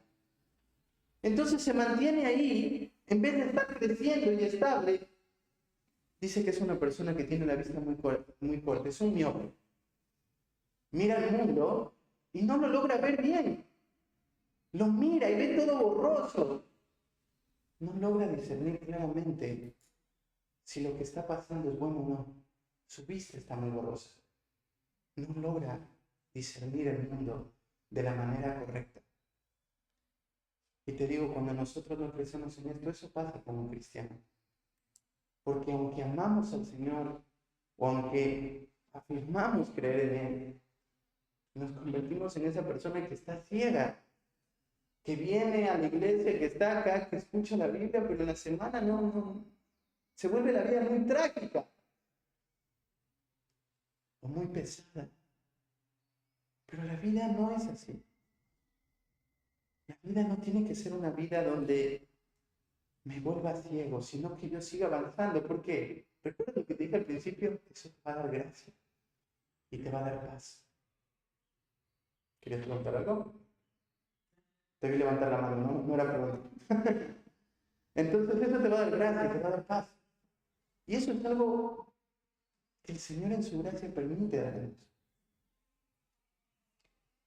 Entonces se mantiene ahí, en vez de estar creciendo y estable. Dice que es una persona que tiene la vista muy corta, es un miope. Mira el mundo y no lo logra ver bien. Lo mira y ve todo borroso. No logra discernir claramente si lo que está pasando es bueno o no. Su vista está muy borrosa. No logra discernir el mundo de la manera correcta. Y te digo, cuando nosotros no crecemos en esto, eso pasa como un cristiano. Porque aunque amamos al Señor, o aunque afirmamos creer en Él, nos convertimos en esa persona que está ciega, que viene a la iglesia, que está acá, que escucha la Biblia, pero en la semana no se vuelve la vida muy trágica o muy pesada. Pero la vida no es así. La vida no tiene que ser una vida donde me vuelva ciego, sino que yo siga avanzando. ¿Por qué? Recuerda lo que te dije al principio, eso te va a dar gracia y te va a dar paz. ¿Quieres preguntar algo? Te vi levantar la mano, no era pregunta. Entonces eso te va a dar gracia y te va a dar paz. Y eso es algo que el Señor en su gracia permite darnos.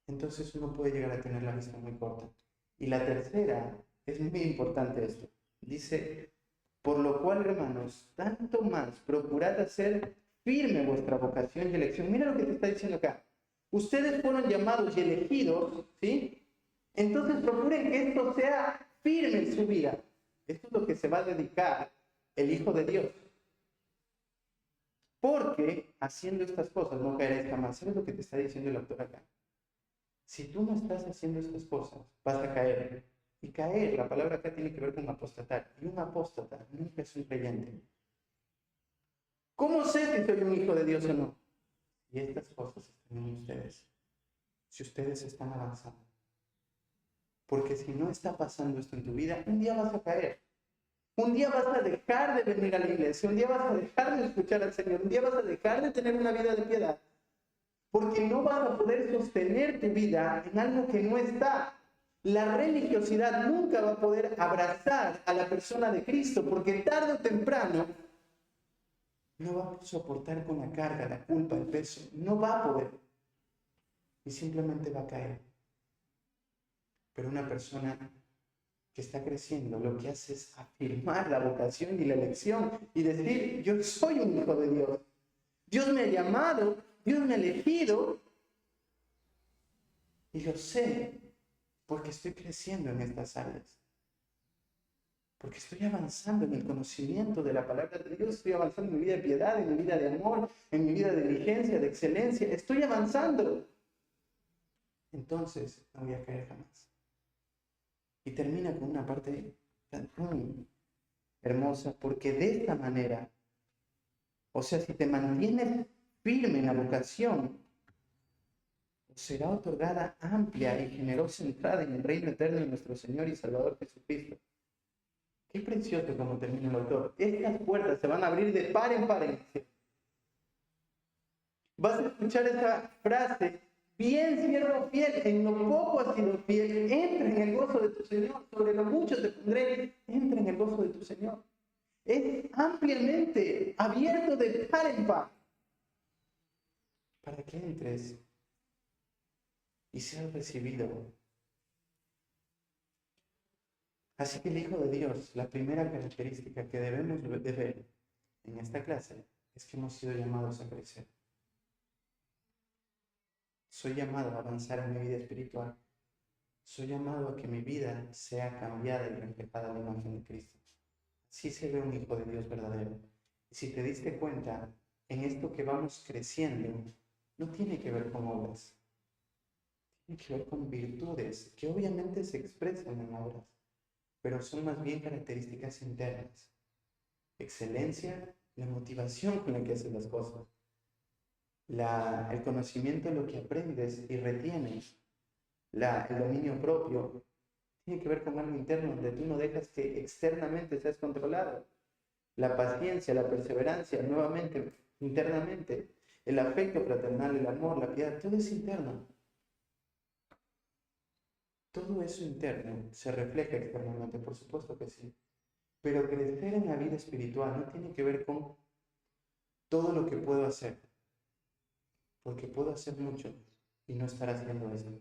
Entonces uno puede llegar a tener la vista muy corta. Y la tercera, es muy importante esto. Dice, por lo cual, hermanos, tanto más procurad hacer firme vuestra vocación y elección. Mira lo que te está diciendo acá. Ustedes fueron llamados y elegidos, ¿sí? Entonces procuren que esto sea firme en su vida. Esto es lo que se va a dedicar el Hijo de Dios. Porque haciendo estas cosas no caeréis jamás. ¿Sabes lo que te está diciendo el autor acá? Si tú no estás haciendo estas cosas, vas a caer. Y caer, la palabra acá tiene que ver con apostatar. Y un apóstata nunca es un creyente. ¿Cómo sé si soy un hijo de Dios o no? Y estas cosas están en ustedes. Si ustedes están avanzando. Porque si no está pasando esto en tu vida, un día vas a caer. Un día vas a dejar de venir a la iglesia. Un día vas a dejar de escuchar al Señor. Un día vas a dejar de tener una vida de piedad. Porque no vas a poder sostener tu vida en algo que no está. La religiosidad nunca va a poder abrazar a la persona de Cristo, porque tarde o temprano no va a soportar con la carga, la culpa, el peso. No va a poder. Y simplemente va a caer. Pero una persona que está creciendo lo que hace es afirmar la vocación y la elección y decir, yo soy un hijo de Dios. Dios me ha llamado, Dios me ha elegido y lo sé porque estoy creciendo en estas áreas. Porque estoy avanzando en el conocimiento de la palabra de Dios, estoy avanzando en mi vida de piedad, en mi vida de amor, en mi vida de diligencia, de excelencia. Estoy avanzando. Entonces no voy a caer jamás. Y termina con una parte tan hermosa, porque de esta manera, o sea, si te mantienes firme en la vocación, será otorgada amplia y generosa entrada en el reino eterno de nuestro Señor y Salvador Jesucristo. Qué precioso como termina el autor. Estas puertas se van a abrir de par en par. Vas a escuchar esa frase, Bien, siervo fiel, en lo poco has sido fiel, entra en el gozo de tu Señor, sobre lo mucho te pondré, entra en el gozo de tu Señor. Es ampliamente abierto de par en par para que entres y seas recibido. Así que el Hijo de Dios, la primera característica que debemos de ver en esta clase es que hemos sido llamados a crecer. Soy llamado a avanzar en mi vida espiritual. Soy llamado a que mi vida sea cambiada y reflejada a la imagen de Cristo. Así se ve un hijo de Dios verdadero. Y si te diste cuenta, en esto que vamos creciendo, no tiene que ver con obras. Tiene que ver con virtudes que obviamente se expresan en obras, pero son más bien características internas. Excelencia, la motivación con la que haces las cosas. El conocimiento de lo que aprendes y retienes. El dominio propio. Tiene que ver con algo interno donde tú no dejas que externamente seas controlado. La paciencia, la perseverancia, nuevamente, internamente. El afecto fraternal, el amor, la piedad, todo es interno. Todo eso interno se refleja externamente, por supuesto que sí. Pero crecer en la vida espiritual no tiene que ver con todo lo que puedo hacer. Porque puedo hacer mucho y no estar haciendo esto.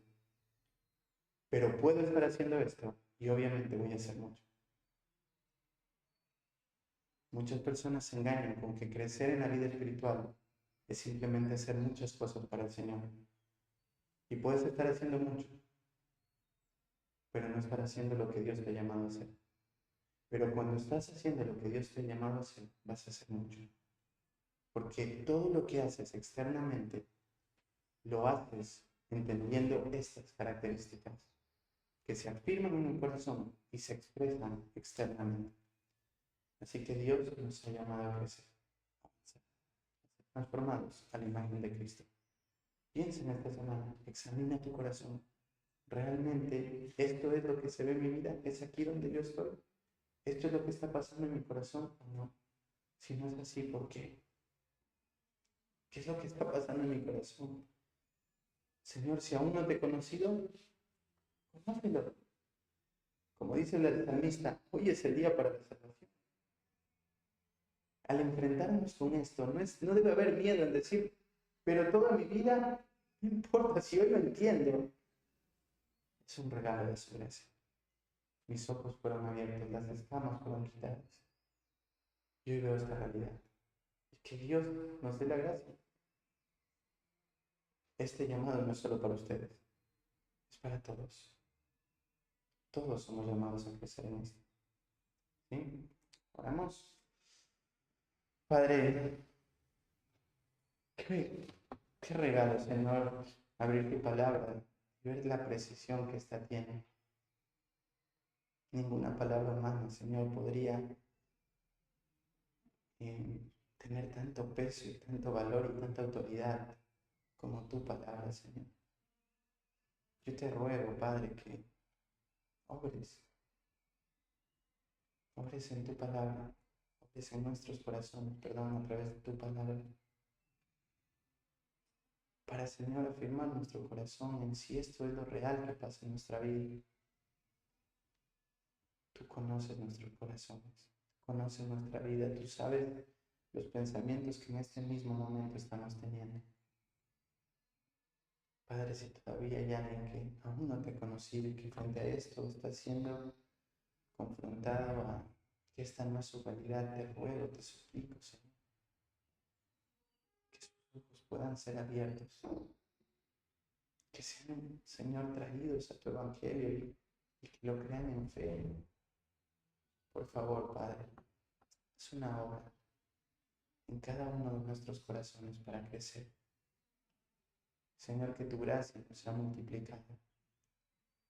Pero puedo estar haciendo esto y obviamente voy a hacer mucho. Muchas personas se engañan con que crecer en la vida espiritual es simplemente hacer muchas cosas para el Señor. Y puedes estar haciendo mucho, pero no estar haciendo lo que Dios te ha llamado a hacer. Pero cuando estás haciendo lo que Dios te ha llamado a hacer, vas a hacer mucho. Porque todo lo que haces externamente, lo haces entendiendo estas características que se afirman en el corazón y se expresan externamente. Así que Dios nos ha llamado a crecer, a ser transformados a la imagen de Cristo. Piensa en esta semana, examina tu corazón. ¿Realmente esto es lo que se ve en mi vida? ¿Es aquí donde yo estoy? ¿Esto es lo que está pasando en mi corazón o no? Si no es así, ¿por qué? ¿Qué es lo que está pasando en mi corazón? Señor, si aún no te he conocido, conócelo. Como dice el salmista, hoy es el día para la salvación. Al enfrentarnos con esto, no debe haber miedo en decir, pero toda mi vida, no importa si hoy lo entiendo. Es un regalo de su gracia. Mis ojos fueron abiertos, las escamas fueron quitadas. Y hoy veo esta realidad. Y que Dios nos dé la gracia. Este llamado no es solo para ustedes, es para todos. Todos somos llamados a crecer en esto. ¿Sí? Oramos. Padre, qué regalo, Señor, abrir tu palabra y ver la precisión que esta tiene. Ninguna palabra humana, Señor, podría tener tanto peso y tanto valor y tanta autoridad como tu palabra, Señor. Yo te ruego, Padre, que obres en tu palabra, obres en nuestros corazones, perdón, a través de tu palabra, para, Señor, afirmar nuestro corazón en si esto es lo real que pasa en nuestra vida. Tú conoces nuestros corazones, conoces nuestra vida, tú sabes los pensamientos que en este mismo momento estamos teniendo. Padre, si todavía hay alguien que aún no te ha conocido y que frente a esto está siendo confrontado a que esta no es su realidad, te ruego, te suplico, Señor, que sus ojos puedan ser abiertos, que sean, Señor, traídos a tu evangelio y que lo crean en fe. Por favor, Padre, es una obra en cada uno de nuestros corazones para crecer. Señor, que tu gracia nos sea multiplicada,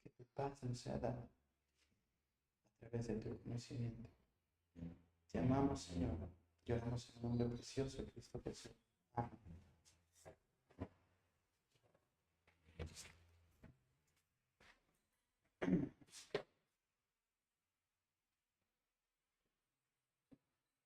que tu paz nos sea dada a través de tu conocimiento. Te amamos, Señor, y oramos en el nombre precioso de Cristo Jesús. Amén.